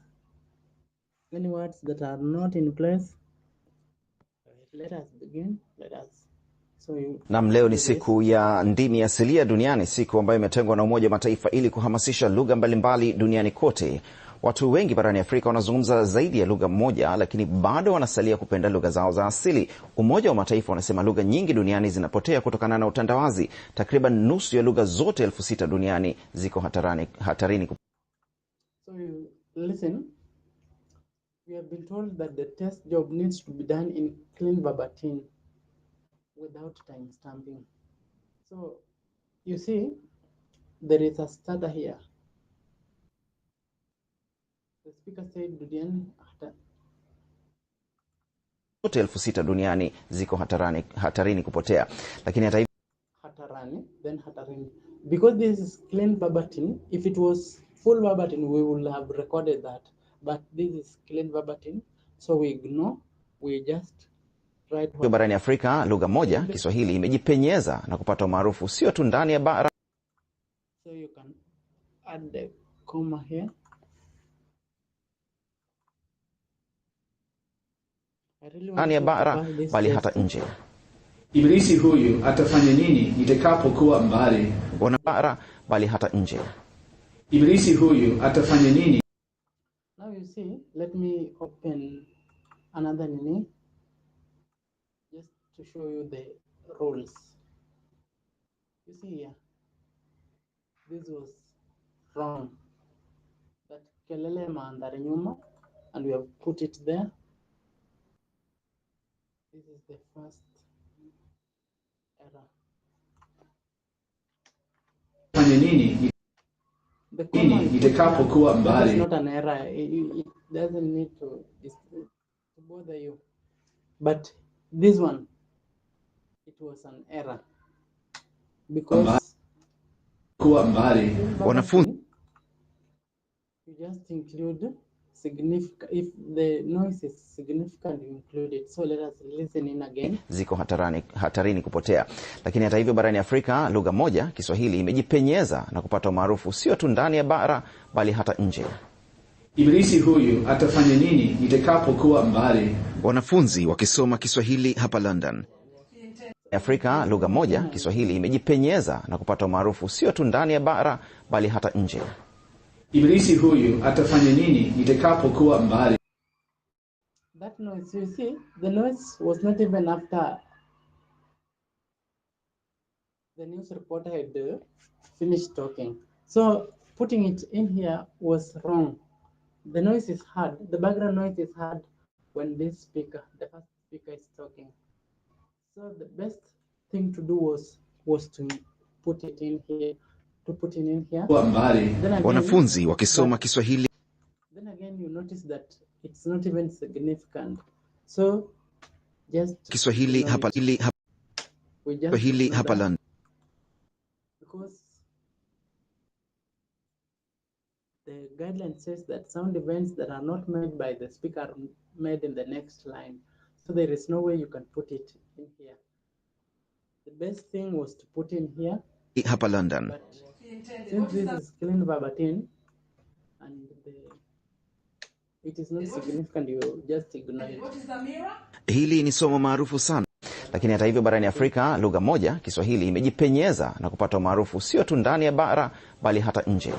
any words that are not in place. Let us begin. Leo ni siku ya ndimi asilia duniani, siku ambayo imetengwa na Umoja wa Mataifa ili kuhamasisha lugha mbalimbali duniani kote. Watu wengi barani Afrika wanazungumza zaidi ya lugha moja, lakini bado wanasalia kupenda lugha zao za asili. Umoja wa Mataifa unasema lugha nyingi duniani zinapotea kutokana na utandawazi. Takriban nusu ya lugha zote 6,000 duniani ziko hatarini. So listen, we have been told that the test job needs to be done in clean verbatim without time stamping. So you see, there is a stutter here. The speaker said duniani zote 6,000 duniani ziko hatarini kupotea. Lakini hata hatarini. Because this is clean verbatim, if it was full verbatim we would have recorded that, but this is clean verbatim, so we ignore, we just write. Barani Afrika lugha moja, Kiswahili, imejipenyeza na kupata umaarufu sio tu ndani ya bara. So you can add the comma here. Ndani ya bara bali hata nje. Ibilisi huyu atafanya nini nitakapokuwa mbali? Wana bara bali hata nje. Ibilisi huyu atafanya nini? Now you see, let me open another nini just to show you the rules. You see here, this was wrong. That kelele mandhari nyuma, and we have put it there. This is the first error. Fanya nini? The comma nitakapokuwa mbali. It's not an error. It doesn't need to bother you. But this one, it was an error. Because kuwa mbali. Wanafunzi, you just include significant, if the noise is significant, include it. So let us listen in again. Ziko hatarini kupotea. Lakini hata hivyo barani Afrika lugha moja, Kiswahili, imejipenyeza na kupata umaarufu sio tu ndani ya bara bali hata nje. Ibilisi huyu atafanya nini nitakapokuwa mbali? Wanafunzi wakisoma Kiswahili hapa London. Afrika lugha moja, Kiswahili, imejipenyeza na kupata umaarufu sio tu ndani ya bara bali hata nje. Ibilisi huyu atafanya nini nitakapokuwa mbali? That noise, you see, the noise was not even after the news reporter had finished talking. So putting it in here was wrong. The noise is heard. The background noise is heard when this speaker, the first speaker, is talking. So the best thing to do was to put it in here. To put it in here. Wanafunzi wakisoma Kiswahili. Then again, you notice that it's not even significant. So just Kiswahili hapa London. Because the guideline says that sound events that are not made by the speaker are made in the next line. So there is no way you can put it in here. The best thing was to put in here. Hapa London. But since this is clean verbatim and it is not significant, you just ignore it. Hili ni somo maarufu sana. Lakini hata hivyo barani Afrika, lugha moja, Kiswahili, imejipenyeza na kupata umaarufu sio tu ndani ya bara bali hata nje.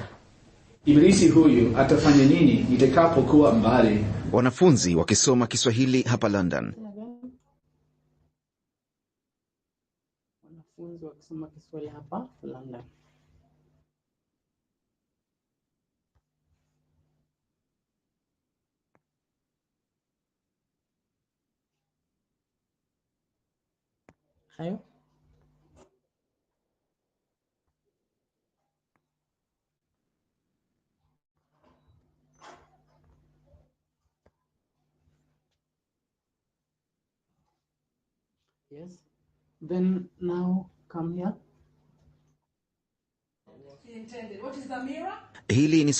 Ibilisi huyu atafanya nini nitakapokuwa mbali? Wanafunzi wakisoma Kiswahili hapa London. Wanafunzi wakisoma Kiswahili hapa London. Hayo. Yes. Then now come here. What is the mirror? Hili ni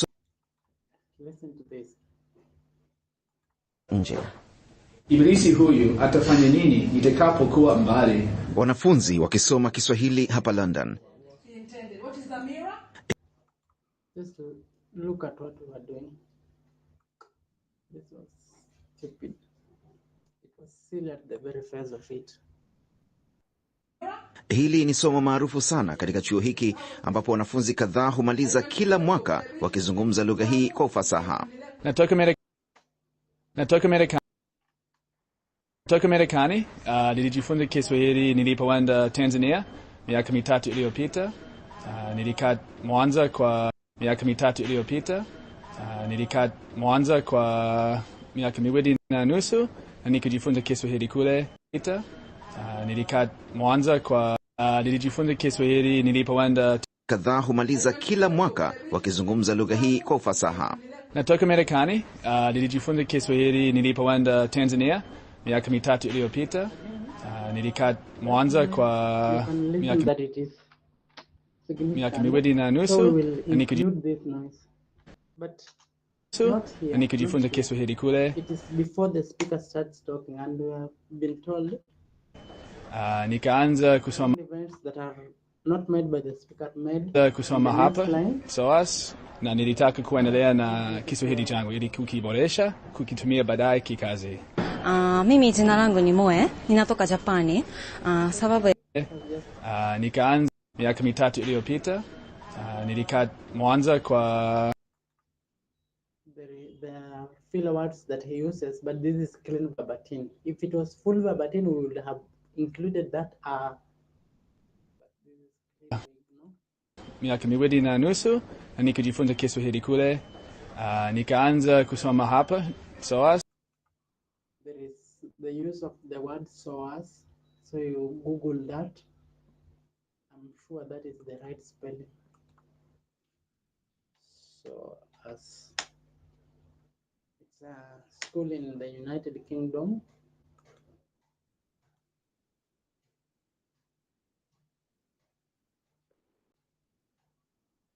Listen to this. nje. Ibilisi huyu atafanya nini nitakapokuwa mbali? Wanafunzi wakisoma Kiswahili hapa London. What is the mirror? Just look at what we are doing. This was stupid. It was silly at the very face of it. Hili ni somo maarufu sana katika chuo hiki ambapo wanafunzi kadhaa humaliza kila mwaka wakizungumza lugha hii kwa ufasaha. Natoka Marekani, nilijifunza Kiswahili nilipoenda Tanzania miaka mitatu iliyopita. Nilikaa Mwanza kwa miaka mitatu iliyopita. Nilikaa Mwanza kwa miaka miwili na nusu na nikajifunza Kiswahili kule. Nilikaa Mwanza kwa nilijifunza Kiswahili nilipoenda kadhaa humaliza kila mwaka wakizungumza lugha hii kwa ufasaha. Natoka Marekani, nilijifunza Kiswahili nilipoenda Tanzania miaka mitatu iliyopita. Nilikaa Mwanza kwa miaka miwili na nusu na nikajifunza Kiswahili kule. It is before the speaker starts talking and we have been told nikaanza kusoma events that are not made by the speaker made kusoma hapa SOAS na nilitaka kuendelea na Kiswahili changu ili kukiboresha kukitumia baadaye kikazi. Mimi jina langu ni Moe, ninatoka Japani. Sababu nikaanza miaka mitatu iliyopita. Nilikaa Mwanza kwa there are filler words that he uses, but this is clean verbatim. If it was full verbatim, we would have included that miaka miwili na nusu na nikajifunza Kiswahili kule. Nikaanza kusoma hapa SOAS. There is the use of the word SOAS, so you Google that. I'm sure that is the right spelling. SOAS. It's a school in the United Kingdom.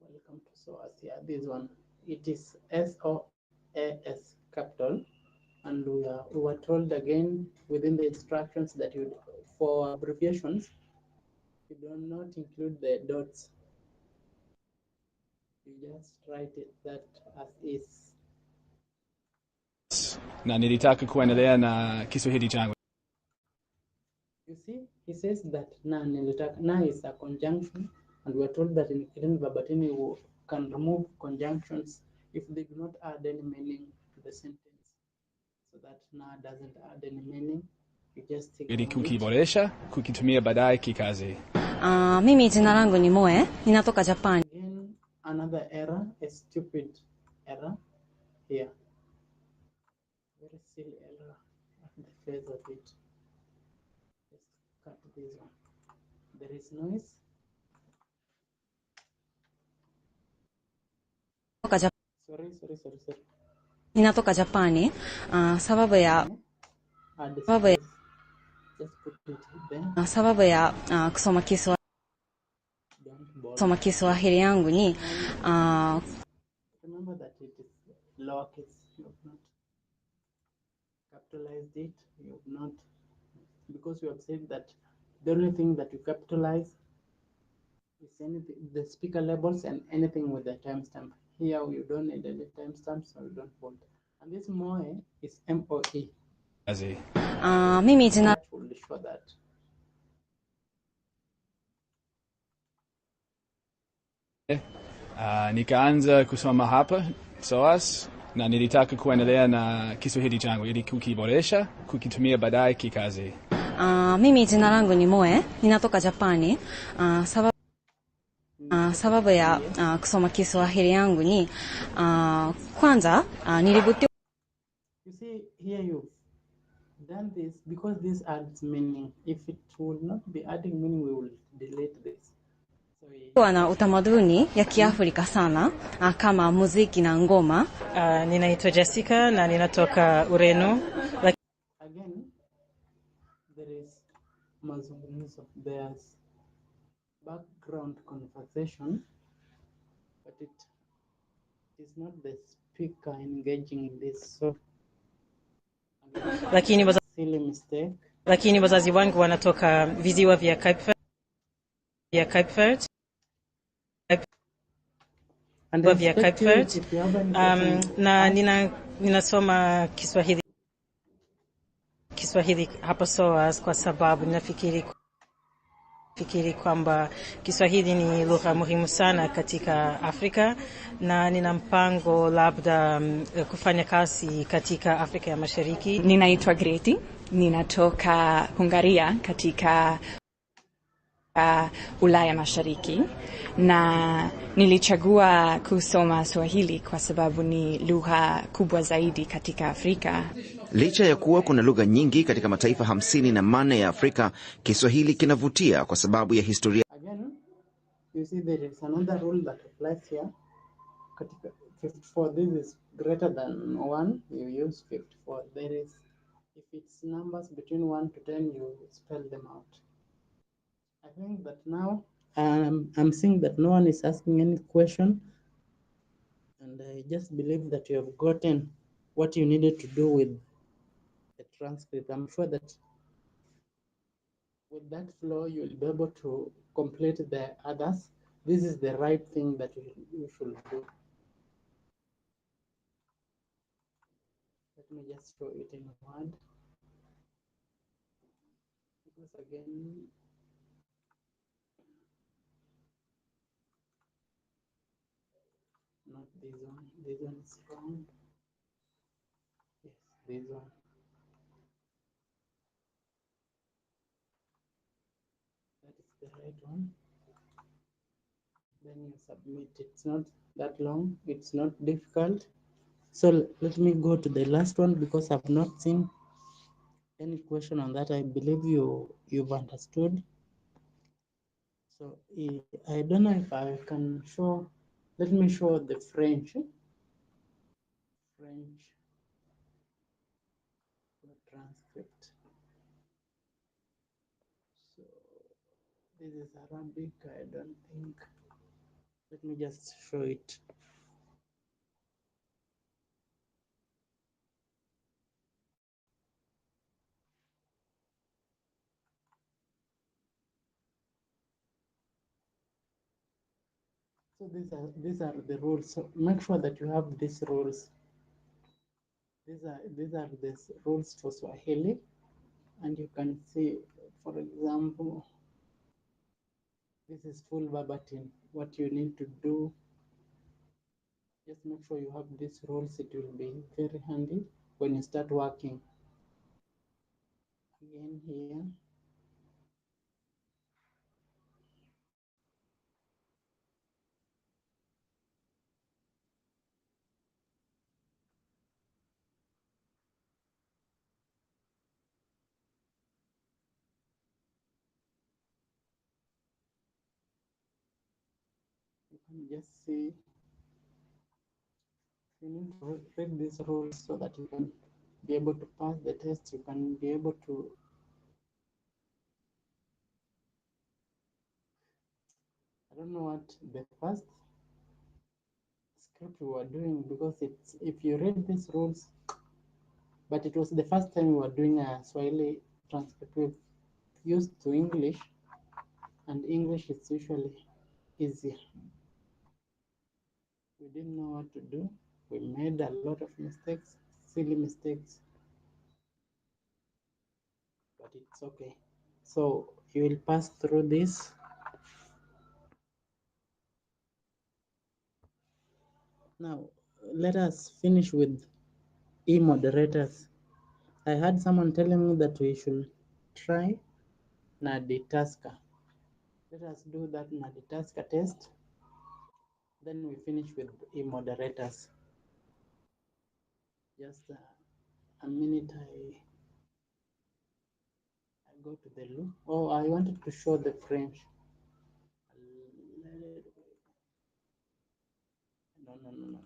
Welcome to SOAS. Yeah, this one. It is SOAS capital, and we were told again within the instructions that you, for abbreviations, you do not include the dots. You just write it that as is. Na nilitaka kuendelea na Kiswahili changu. You see, he says that na is a conjunction, and we are told that in clean verbatim you can remove conjunctions if they do not add any meaning to the sentence. So that na doesn't add any meaning. ili kukiboresha kukitumia baadaye kikazi. Mimi jina langu ni Moe, ninatoka Japan. Again, another error, a stupid error here. Very silly error at the face of it. Let's cut this one. There is noise. Sorry. Ninatoka Japani. Sababu ya Just put it there. sababu ya kusoma Kiswahili yangu ni Remember that it is lowercase. You have not capitalized it. You have not, because you have said that the only thing that you capitalize is anything, the speaker labels and anything with the timestamp. Here you don't need any timestamp, so you don't want. And this MOE is MOE. mimi jina That will show that. Nikaanza kusoma hapa SOAS na nilitaka kuendelea na Kiswahili changu ili kukiboresha kukitumia baadaye kikazi. Mimi jina langu ni Moe, ninatoka Japani. Sababu ya kusoma Kiswahili yangu ni kwanza nilivutiwa. You see, here you've done this because this adds meaning. If it will not be adding meaning, we will delete this. Na utamaduni ya Kiafrika sana kama muziki na ngoma. Ninaitwa Jessica na ninatoka Ureno. Again, there is mazungumzo. There's background conversation, but it is not the speaker engaging in this. So, silly mistake. Lakini wazazi wangu wanatoka visiwa vya Cape Verde. Na ninasoma Kiswahili hapa SOAS kwa sababu ninafikiri kwamba Kiswahili ni lugha muhimu sana katika Afrika, na nina mpango labda kufanya kazi katika Afrika ya Mashariki. Ninaitwa Greti, ninatoka Hungaria katika Ulaya Mashariki, na nilichagua kusoma Swahili kwa sababu ni lugha kubwa zaidi katika Afrika. Licha ya kuwa kuna lugha nyingi katika mataifa 54 ya Afrika, Kiswahili kinavutia kwa sababu ya historia. Again, you see there is another rule that applies here. Katika 54, this is greater than 1, you use 54. There is, if it's numbers between 1 to 10, you spell them out. I think that now I'm seeing that no one is asking any question, and I just believe that you have gotten what you needed to do with the transcript. I'm sure that with that flow you will be able to complete the others. This is the right thing that you should do. Let me just show it in Word, because again, not this one. This one is wrong. Yes, this one. That is the right one. Then you submit. It's not that long. It's not difficult. So let me go to the last one, because I've not seen any question on that. I believe you've understood. So I don't know if I can show. Let me show the French transcript. So this is Arabic. I don't think. Let me just show it. So these are the rules. So make sure that you have these rules. These are the rules for Swahili, and you can see, for example, this is full verbatim. What you need to do, just make sure you have these rules. It will be very handy when you start working. again here. You can just see, you need to read these rules so that you can be able to pass the test. You can be able to, I don't know what the first script we were doing, because it's, if you read these rules, but it was the first time we were doing a Swahili transcript. We've used to English, and English is usually easier. We didn't know what to do. We made a lot of mistakes, silly mistakes, but it's okay. So you will pass through this. Now, let us finish with e-moderators. I had someone telling me that we should try Naditasker. Let us do that Naditasker test. Then we finish with e-moderators. Just a minute, I go to the loop. Oh, I wanted to show the French. No, no, no, no, no, no, no, no.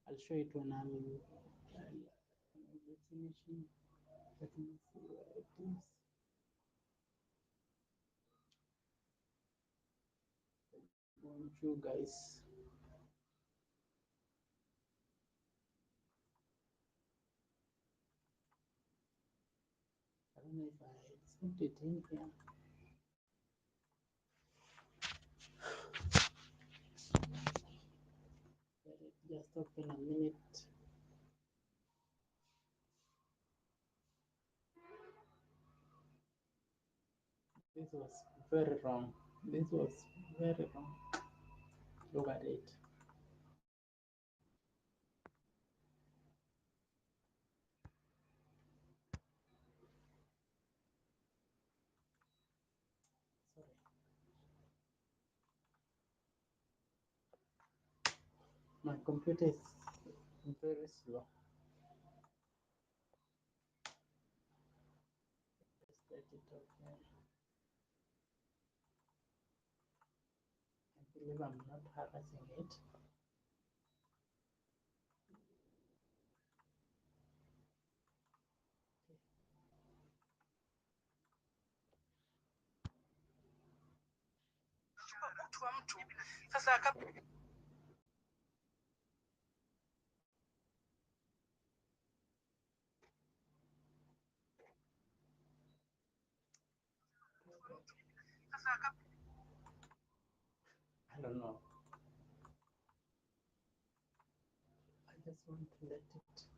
I'll show it when I'll be finishing. Let me see where it is. Bonjour, guys. I don't know if I sent it in here. Let it just open a minute. This was very wrong. This was very wrong. Look at it. Sorry. My computer is very slow. Just let it open. I believe I'm not harassing it. I don't know. I just want to let it show.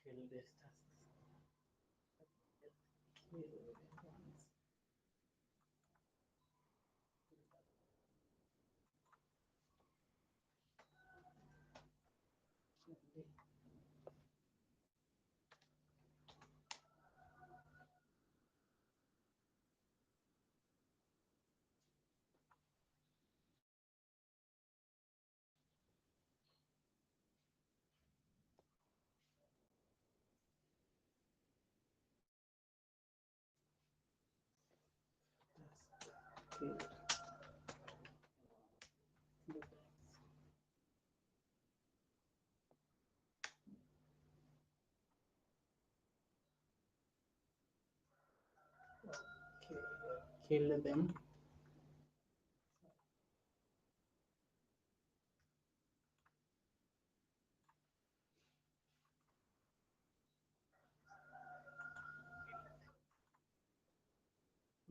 Kill this task. Kill it once. Kill. Kill them.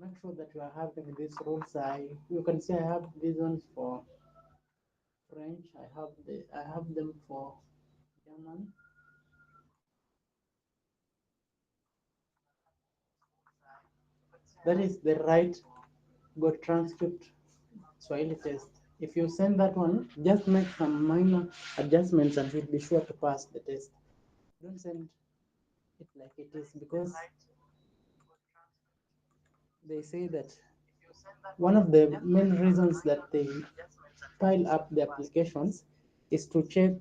make sure that you are having these rules. You can see I have these ones for French. I have them for German. That is the right GoTranscript Swahili test. If you send that one, just make some minor adjustments and you'll be sure to pass the test. Don't send it like it is, because they say that one of the main reasons that they pile up the applications is to check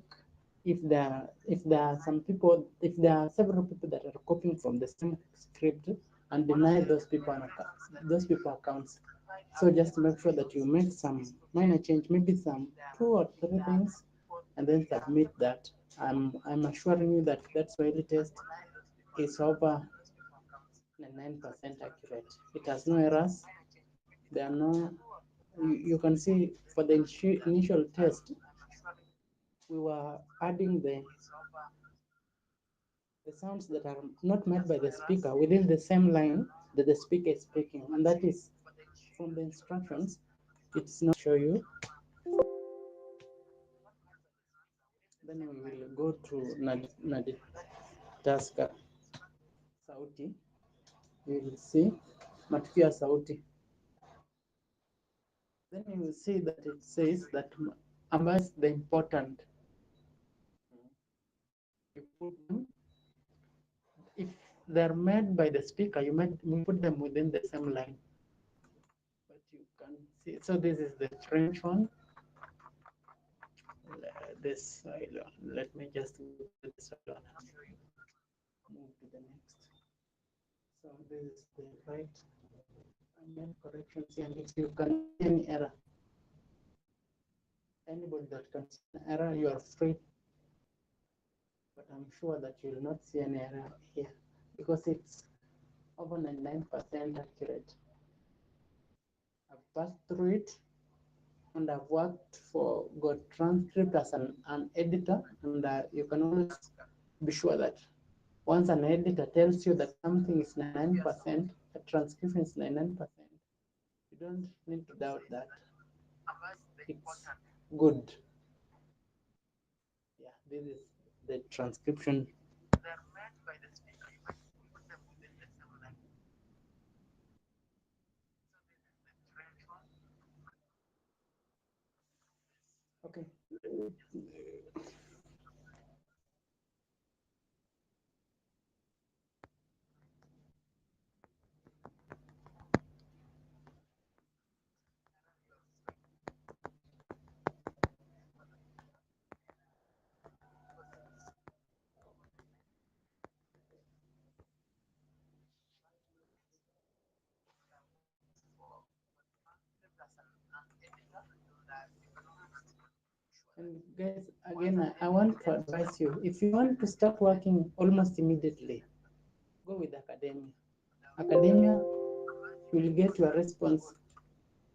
if there are several people that are copying from the same script and deny those people accounts. So just make sure that you make some minor change, maybe some 2 or 3 things, and then submit that. I'm assuring you that that Swahili test is over 99% accurate. It has no errors. There are no. You can see for the initial test, we were adding the sounds that are not made by the speaker within the same line that the speaker is speaking, and that is from the instructions. It's not show you. Then we will go to Naditaska sauti. You will see matukio ya sauti. Then you will see that it says that amongst the important, you put them. If they're made by the speaker, you put them within the same line. But you can see. So this is the French one. This let me just go to this one and move to the next. So this is the right. I made corrections here, and if you can see any error, anybody that can see an error, you are free. But I'm sure that you will not see any error here because it's over 99% accurate. I've passed through it, and I've worked for GoTranscript as an editor, and you can always be sure that once an editor tells you that something is 99%, a transcription is 99%, you don't need to doubt that. It's good. Yeah, this is the transcription. Okay. And guys, again, I want to advise you, if you want to start working almost immediately, go with academia. Academia, you will get your response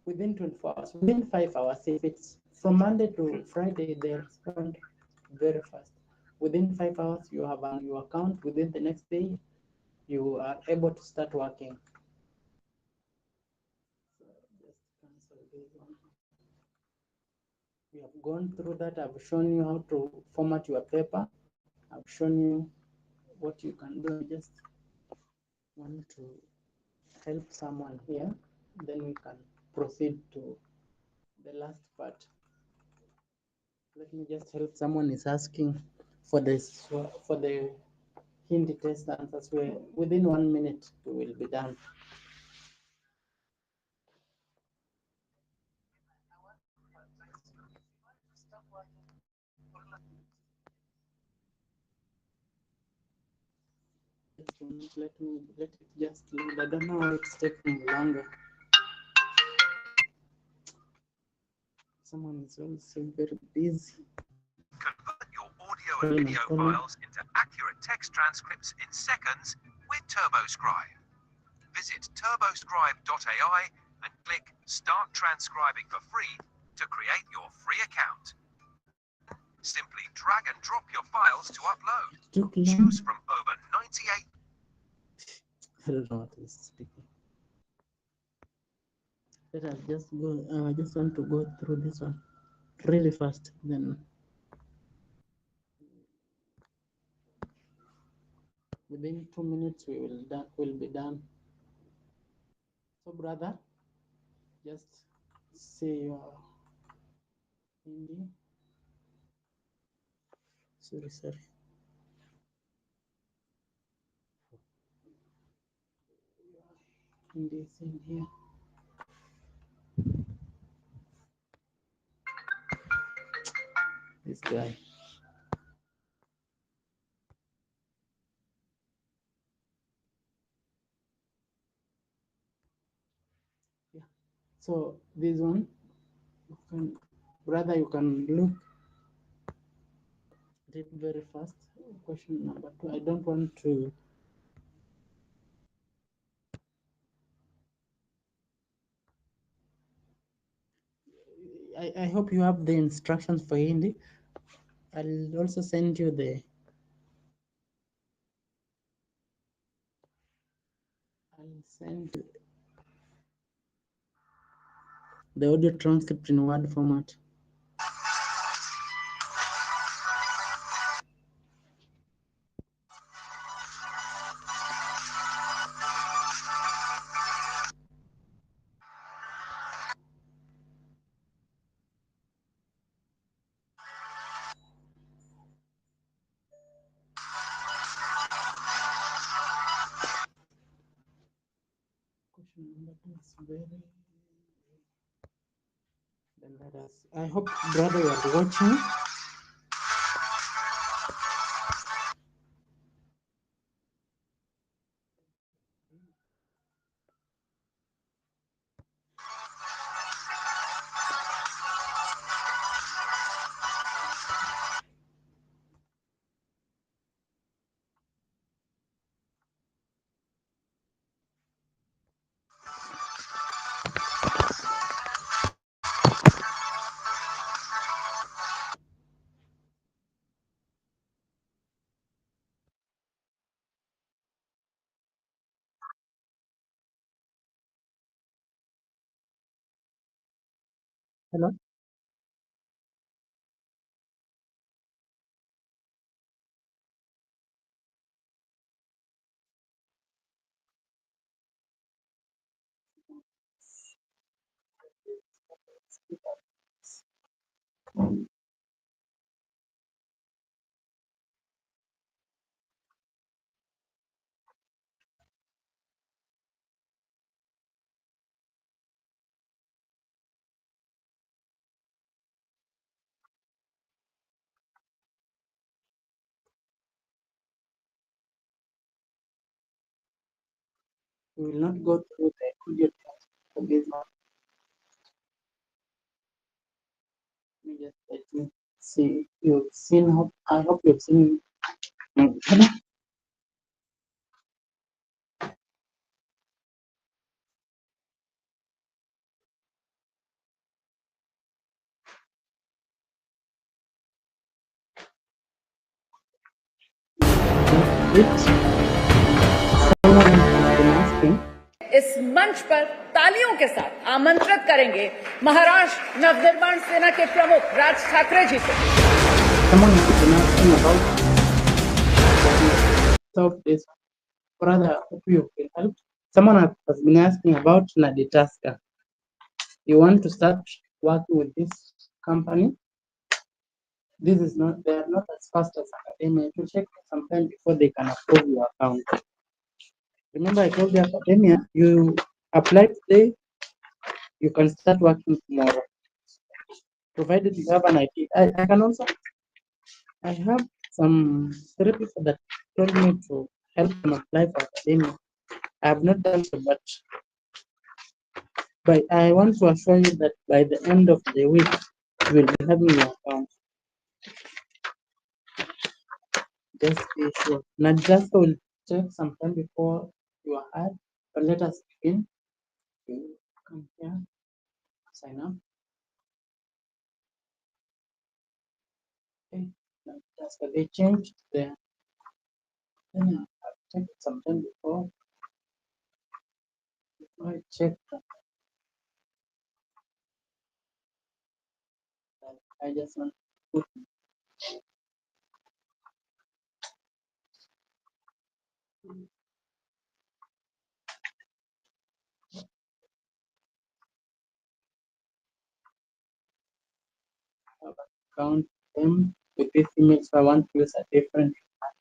within 24 hours, within 5 hours. If it's from Monday to Friday, they respond very fast. Within 5 hours, you have your account. Within the next day, you are able to start working. So just cancel this one. We have gone through that. I've shown you how to format your paper. I've shown you what you can do. I just want to help someone here. Then we can proceed to the last part. Let me just help someone is asking for this for the Hindi test answers. Within 1 minute we will be done. Let it just load. I don't know why it's taking longer. Someone is also very busy. Convert your audio and video files into accurate text transcripts in seconds with TurboScribe. Visit turboscribe.ai and click Start Transcribing for free to create your free account. Simply drag and drop your files to upload. Choose from over 98. I don't know what is speaking. Let us just go. I just want to go through this one really fast. Then within 2 minutes we'll be done. So brother, just say your Hindi. Sorry. Hindi is in here. This guy. Yeah. So this one, brother, you can look at it very fast. Question number 2. I don't want to. I hope you have the instructions for Hindi. I'll also send you the. I'll send you the audio transcript in Word format. Question number 2 is very. Then let us. I hope, brother, you are watching. Hello. We will not go through the audio transcript for this one. Let me see. You've seen. I hope you've seen. Hello. इस मंच पर तालियों के साथ आमंत्रित करेंगे महाराष्ट्र नवनिर्माण सेना के प्रमुख राज ठाकरे जी को। Someone has been asking about stop this. Brother, I hope you can help. Someone has been asking about Naditaska. You want to start working with this company? This is not. They are not as fast as academia. It will take some time before they can approve your account. Remember, I told you academia. You apply today, you can start working tomorrow, provided you have an ID. I can also. I have some 3 people that told me to help them apply for academia. I have not done so, but I want to assure you that by the end of the week, you will be having your account. Just be sure. Nadjasa will take some time before you are hired, but let us begin. You come here, sign up. Okay, Nadjasa, they changed the. Then I've checked some time before I checked. I just want to put account them with this email, so I want to use a different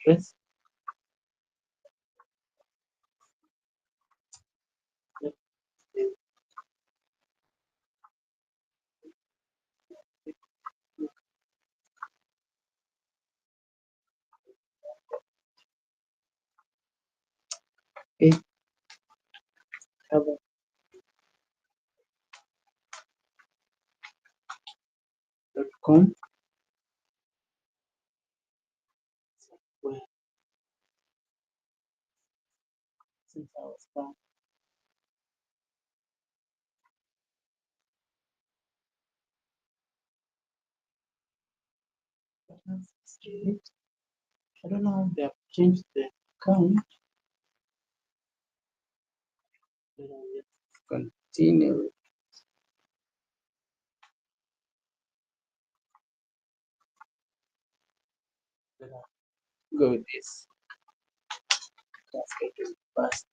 address. Okay, cover.com. Well, since I was done, I don't know how they have changed the account. Let us just continue. Let us go with this. Let's get to it first.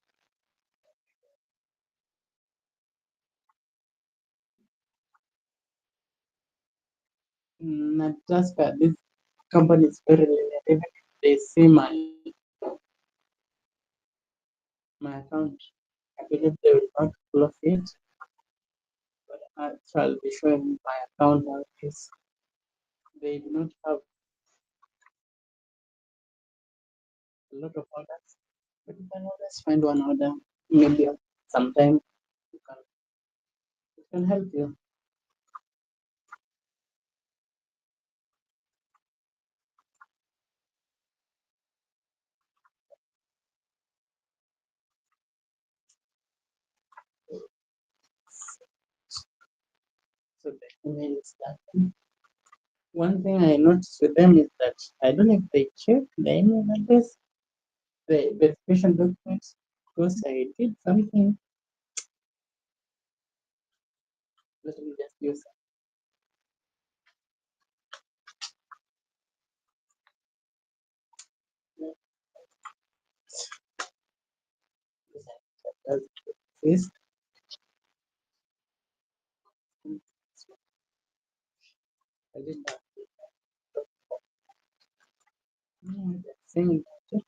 Madagascar, this company is very limited. They see my account. I believe they will not close it, but I shall be showing my account now. Is they do not have a lot of orders, but you can always find one order. Maybe sometime it can help you. So the email is that. One thing I noticed with them is that I don't know if they check the email address, the verification documents, because I did something. Let me just use this. I did that. Saying that.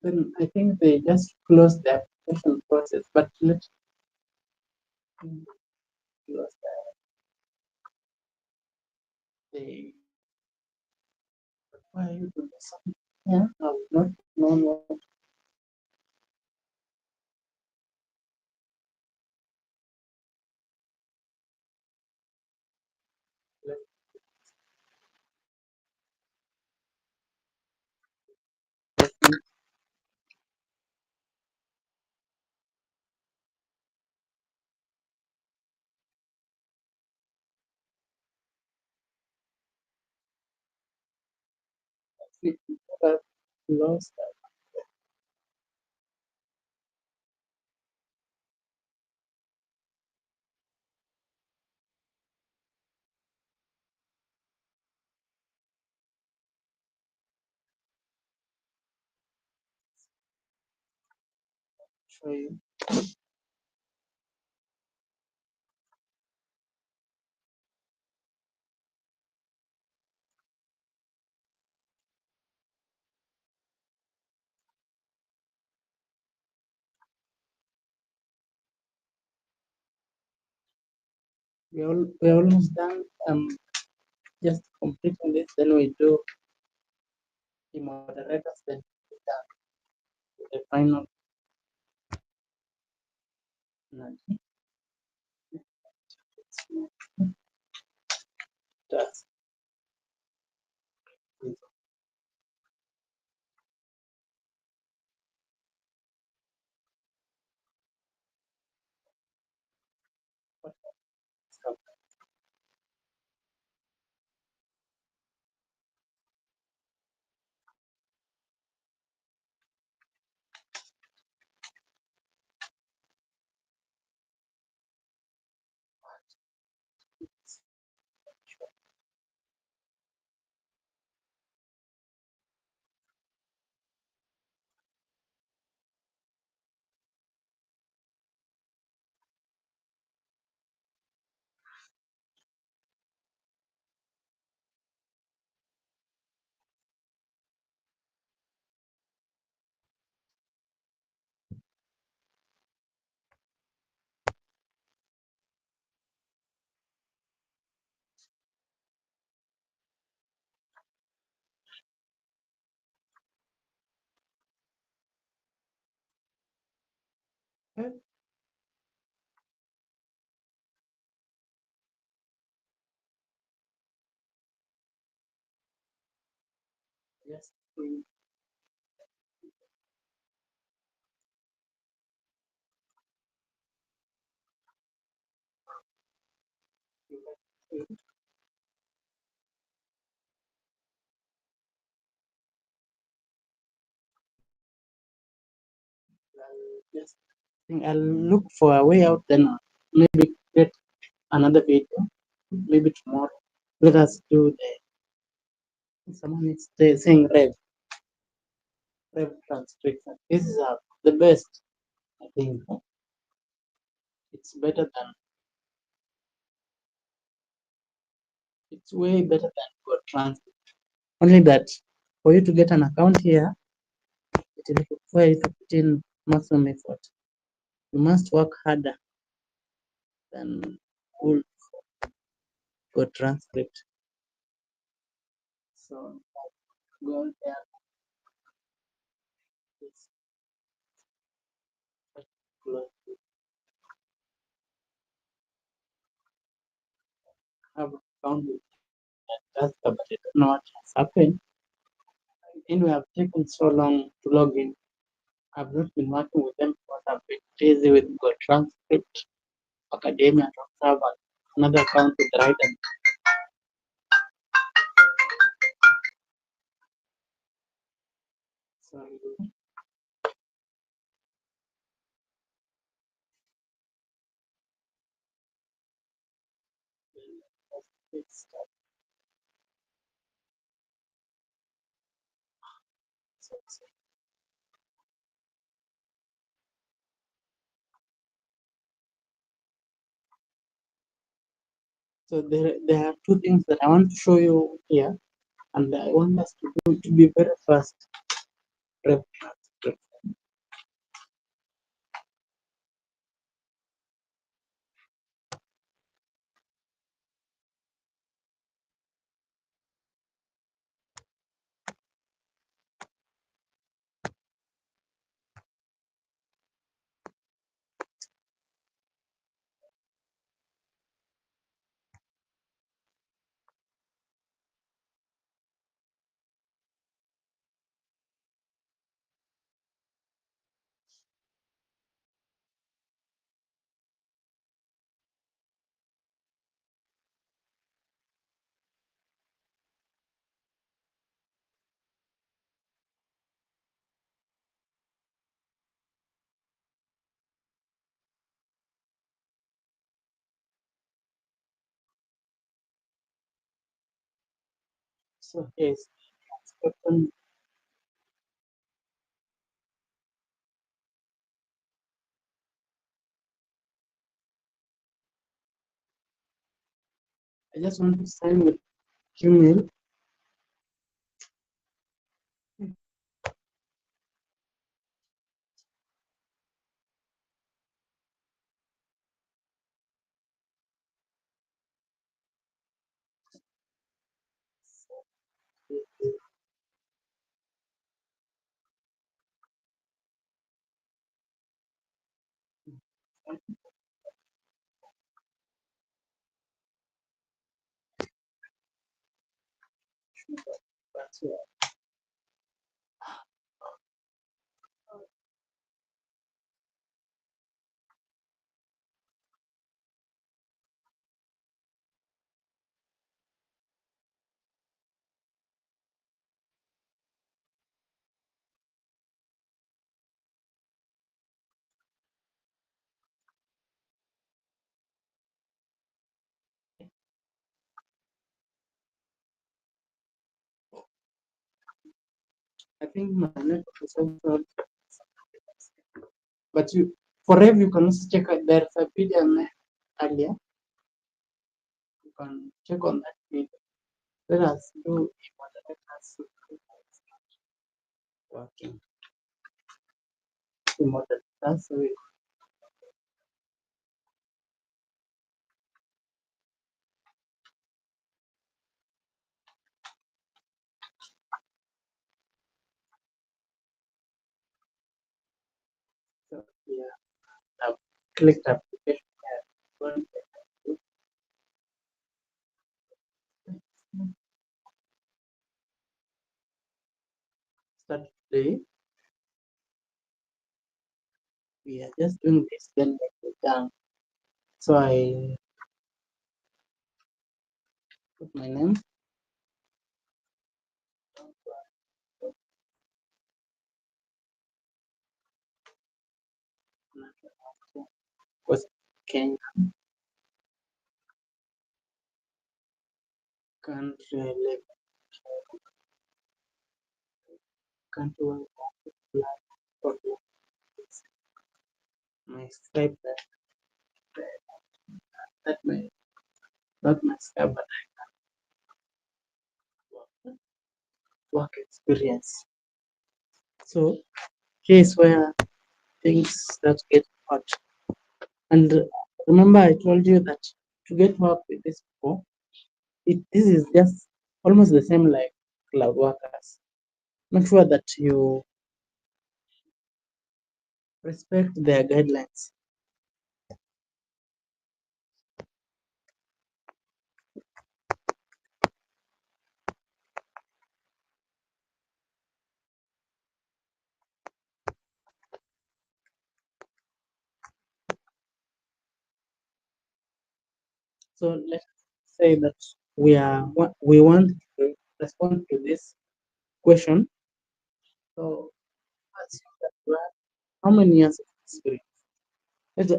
Then I think they just closed the application process, but let's close that. They why are you doing something? Yeah, I've not known what. Lost that. Show you. We're almost done. Just completing this, then we do the moderators, then the final task. Okay. Yes. Yes. I think I'll look for a way out, then maybe get another video, maybe tomorrow. Let us do someone is saying rev transcription. This is the best, I think. It's better than, it's way better than GoTranscript. Only that for you to get an account here, it will require you to put in maximum effort. You must work harder than full GoTranscript. So go there. Have found it just but I don't know what has happened. Anyway, I've taken so long to log in. I've not been working with them because I've been busy with GoTranscript Academia. I don't have another account with Raiden. Sorry. So there are two things that I want to show you here, and I want us to do to be very fast. Rev transcript. So here's transcription. I just want to sign with Gmail. Password. I think my network is also, but you for Rev you can also check out there's a video earlier. You can check on that video. Let us do moderators working. Moderators with so, yeah. clicked application here. Start today. We are just doing this, then make it done. So I put my name. Was Kenya. Country, country, my Skype that may not my Skype, but work experience. So here's where things that get hot. And remember, I told you that to get work with these people, this is just almost the same like cloud workers. Make sure that you respect their guidelines. So let's say that we want to respond to this question. So how many years of experience? Let's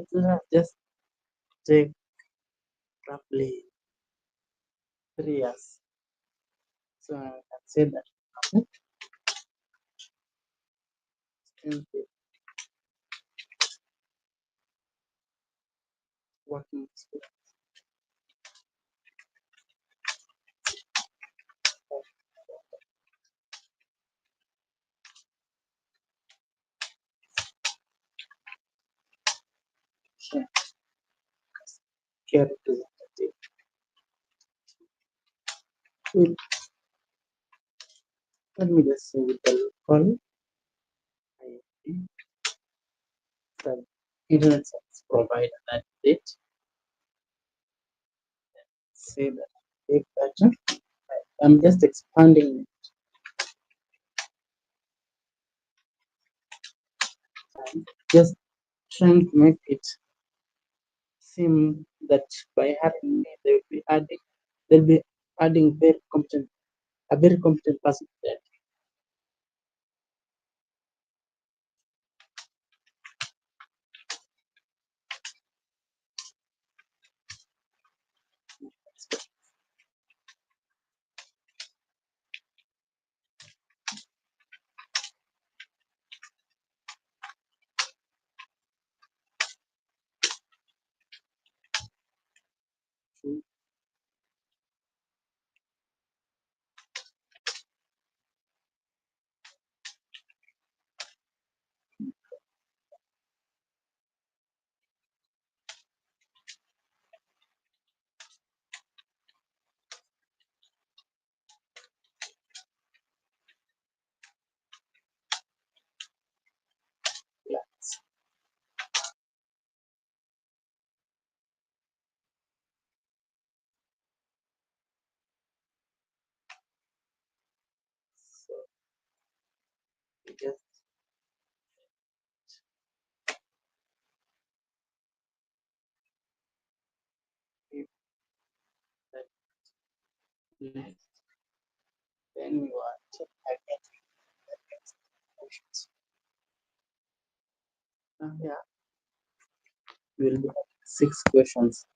just take roughly 3 years. So I can say that working experience. Care representative. Let me just say with the local the internet service provider that did say that big data. I'm just expanding it, just trying to make it seem that by having me they'll be adding a very competent person there. So we just keep that next. Then you are again the next questions. Now here we will be having 6 questions.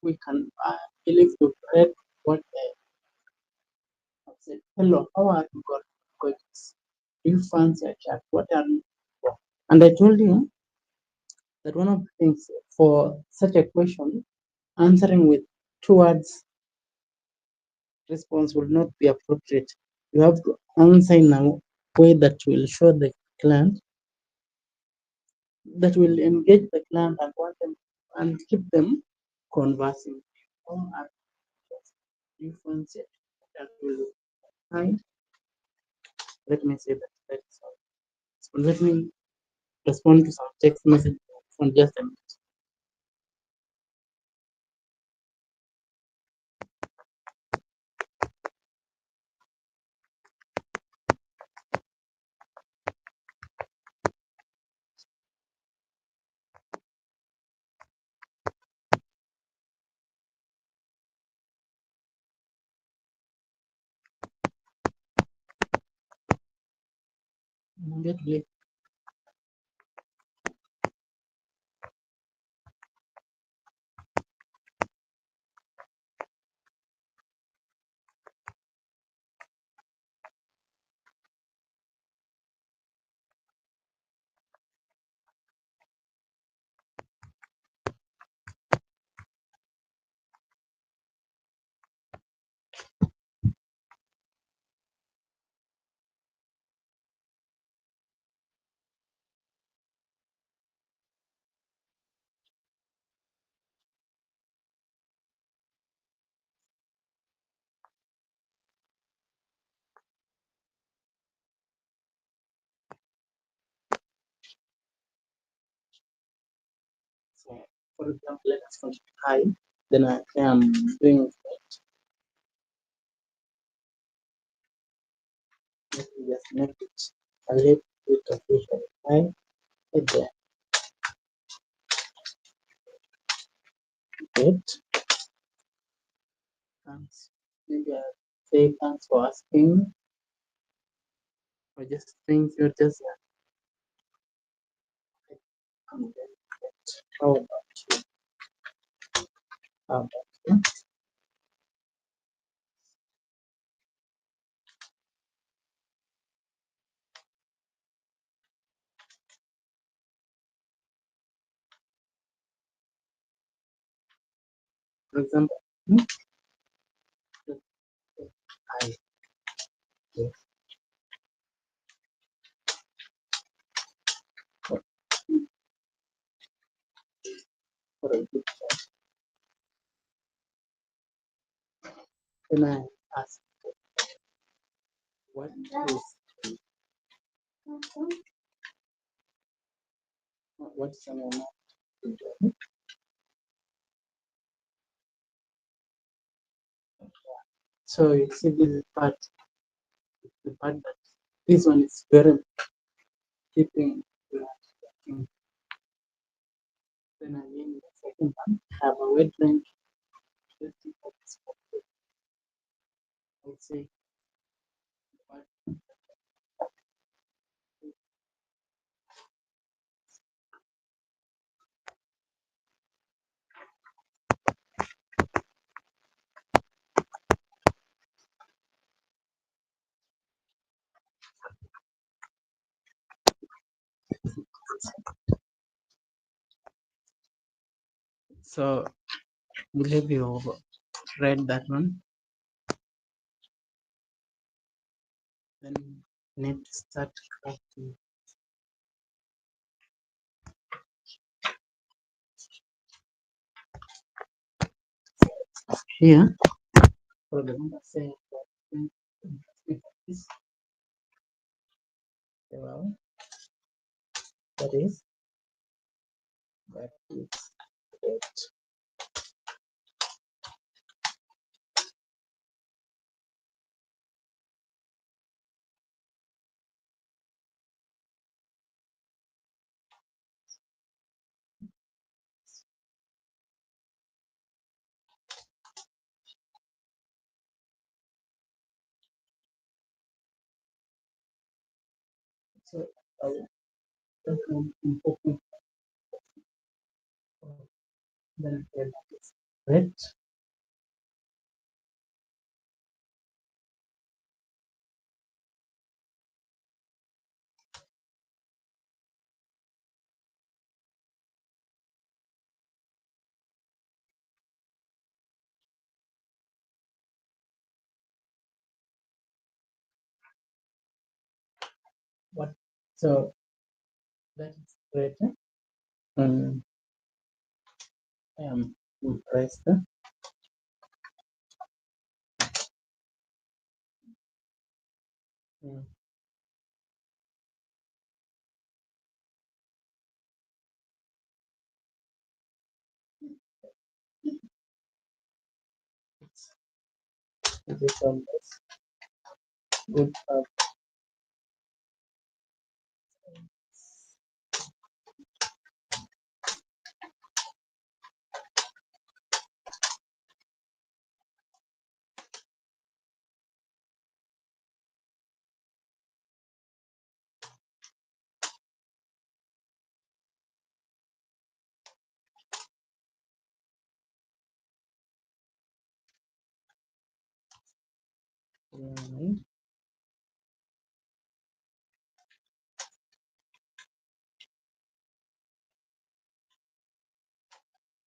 We can believe to read what they have said. Hello, how are you going? Do you fancy a chat? What are you for? And I told you that one of the things for such a question, answering with 2 words response will not be appropriate. You have to answer in a way that will show the client, that will engage the client and want them and keep them conversing. Home are differentiate that will find. Let me say that. So let me respond to some text message on just a minute. Immediately. So for example, let us continue high. Then I am doing it. Let me just make it a little bit official high. Again. It. Thanks. Maybe I'll say thanks for asking. Or just things you're just how about you? How about you? For example, I yes, for a good job. Then I ask, what is what's someone not to do? So you see this part, the part that this one is very keeping working. Then again the second one have a word range. I would say what so believe you read that one. Then need to start crafting. Here, for the number saying this, well, that is it. So important then right. What so that is great. I am impressed. Mm. It is always good for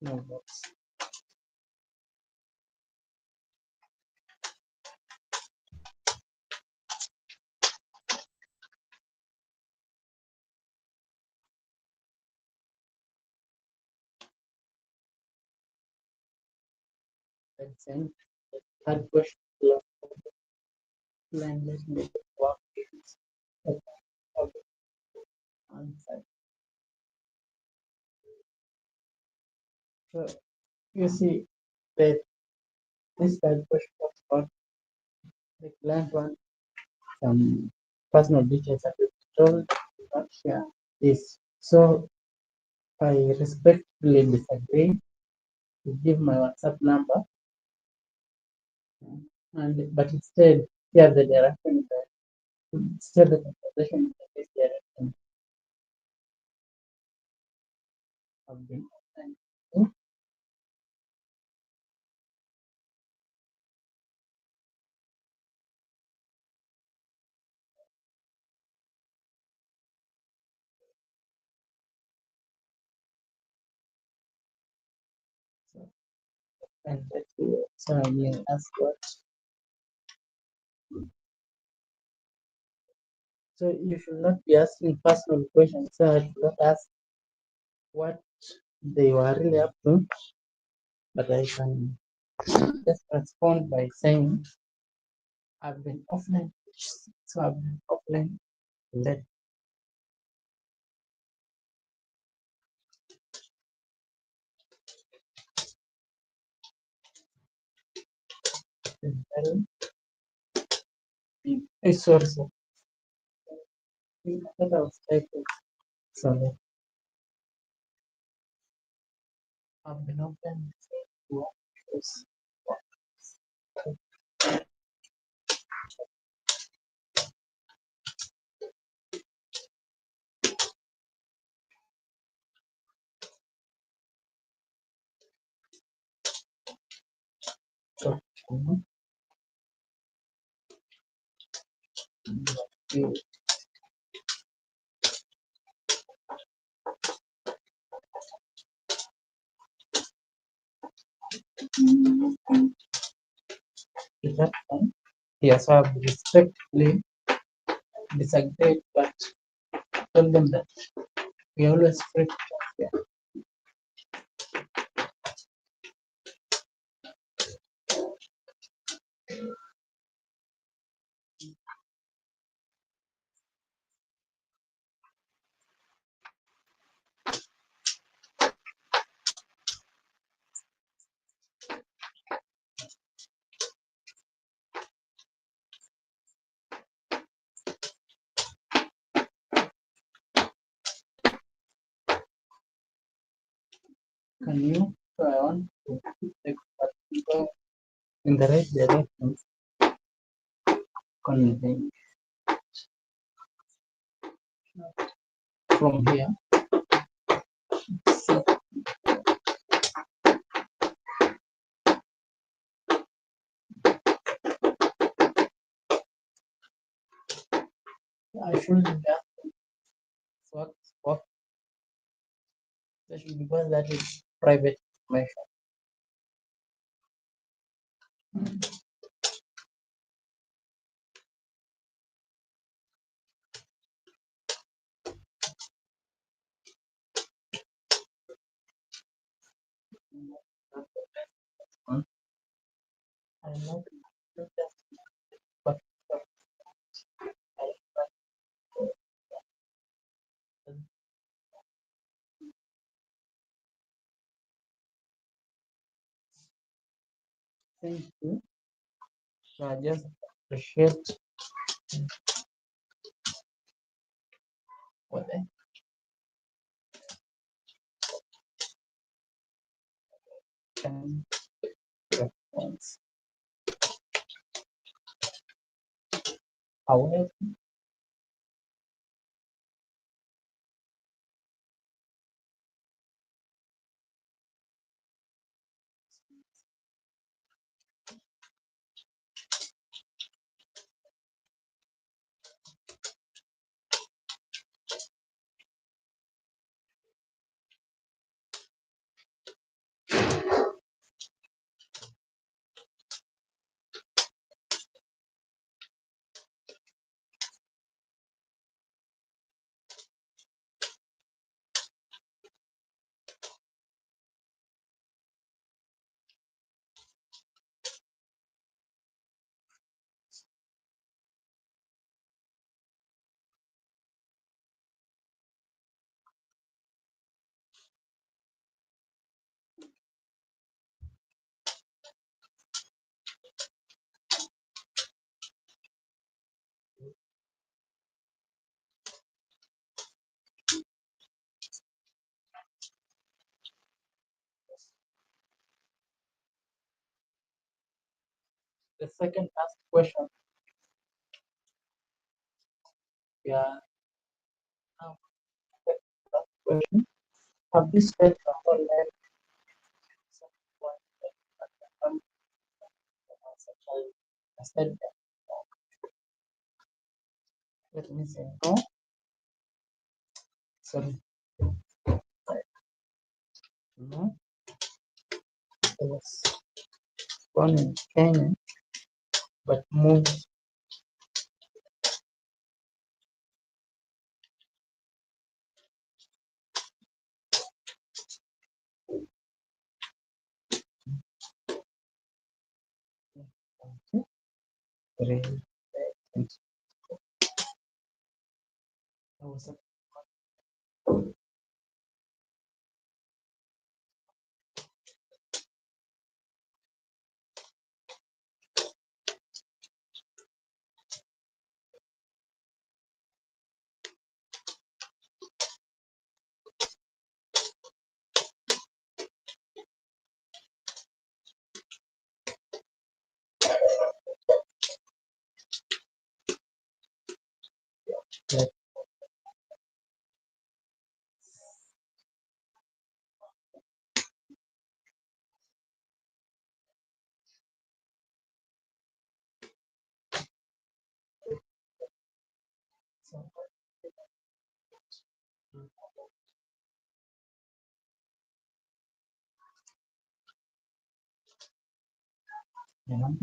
no box. Let's end. Third question. Line let me work is answer. So you see that this third question was about the client one some personal details that we told not share this. So I respectfully disagree to give my WhatsApp number and but instead share the direction share the conversation in this direction of the and let's see. So I will ask what. So you should not be asking personal questions. So I should not ask what they were really up to, but I can just respond by saying I've been offline. So I've been offline. Let them tell me. Sorry, sir. I thought I was typing. Sorry. I've been offline. Yes. So, you- is that fine? Yes, I have respectfully disagreed, but tell them that we always free to talk here. Can you try on to take go in the right direction? Convey from here. So I shouldn't just work session because that is private information. I'm not just Thank you. So I just appreciate what I can response. However, the second asked question, yeah, now the last question. Have this felt a whole lot I said that. Let me say no. Sorry. No. I was born in Kenya, but moved to Korea. I was a like, you know,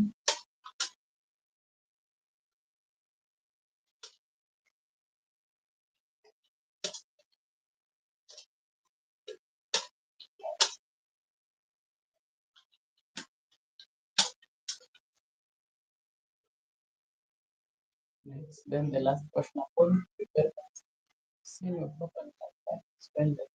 next. Then the last question, according to the parents, see your profile and spend it.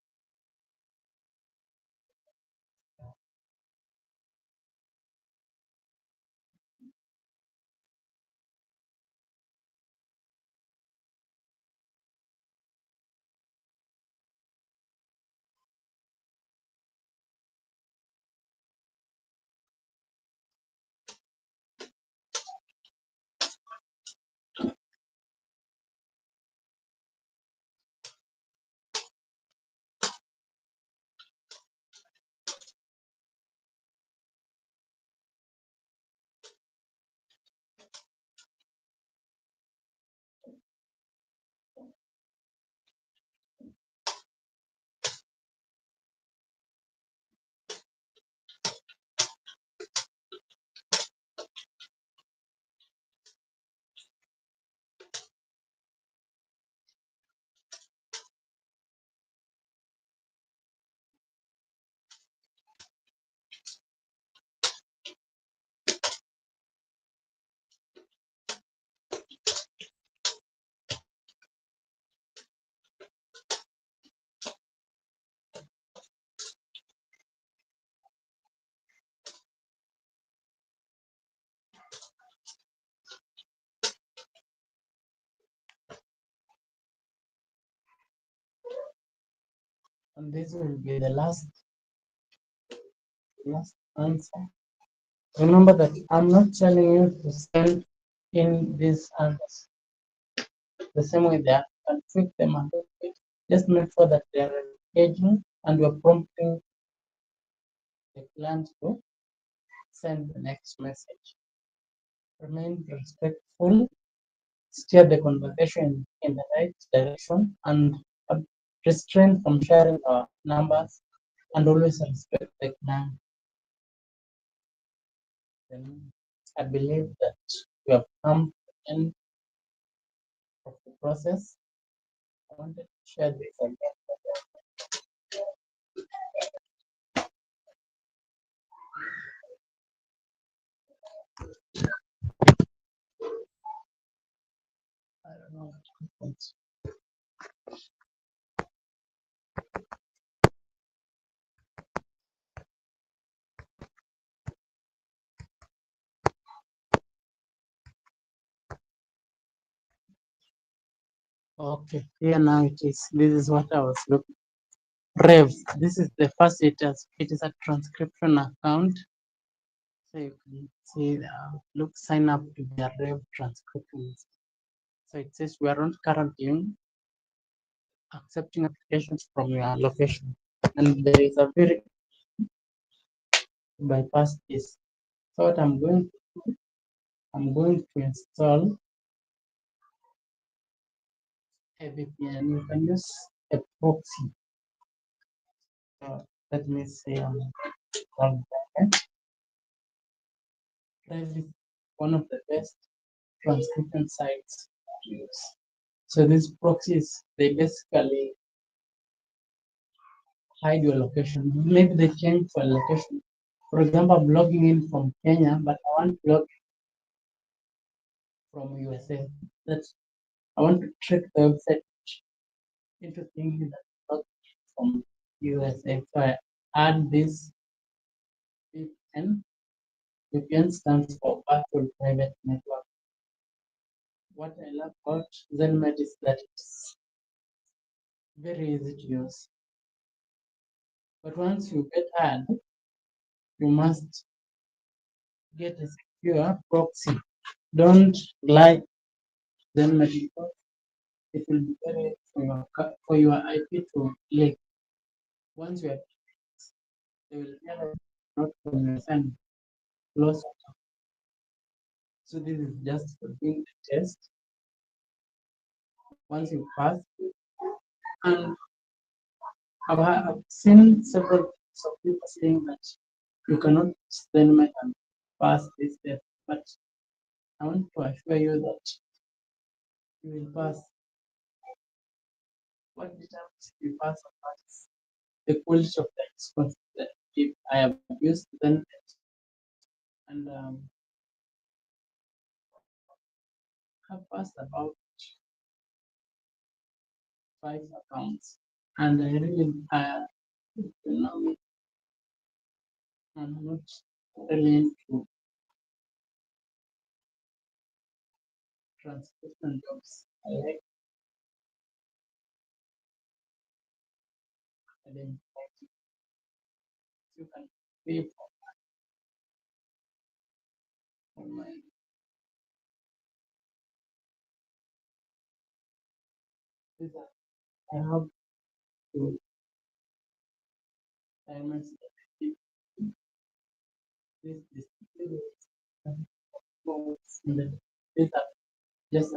And this will be the last answer. Remember that I'm not telling you to send in these answers the same way they are. You can tweak them a little bit. Just make sure that they are engaging and you're prompting the client to send the next message. Remain respectful, steer the conversation in the right direction, and restrain from sharing our numbers, and always respect the client. Then I believe that we have come to the end of the process. I wanted to share this again. I don't know what happens. Okay, here now it is. This is what I was looking. Rev. This is the first. It is a transcription account. So you can see, look, sign up to the Rev transcriptions. So it says we are not currently accepting applications from your location, and there is a very bypass this. So what I'm going to do, I'm going to install a VPN. You can use a proxy. So let me say Drive is one of the best transcription sites to use. So these proxies, they basically hide your location. Maybe they change for location. For example, I'm logging in from Kenya, but I want to log from USA. That's I want to trick the website into thinking that I'm logged from USA. So I add this VPN. VPN stands for Virtual Private Network. What I love about ZenMed is that it's very easy to use. But once you get add, you must get a secure proxy. Don't lie ZenMed because it will be very for your IP to leak. Once you have, they will realize not from your end close. So this is just for doing the test. Once you pass, and I've seen several people saying that you cannot send my and pass this test, but I want to assure you that you will pass. What determines if you pass or not is the quality of the response that if I have used then and have passed about 5 accounts, and I really you know me, I'm not really into transcription jobs. I like identifying. You can pay for my visa. I have to diamonds this in the visa just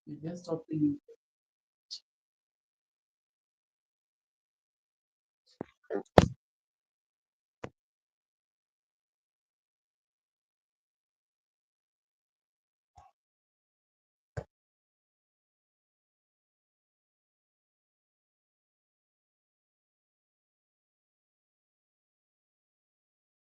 you just open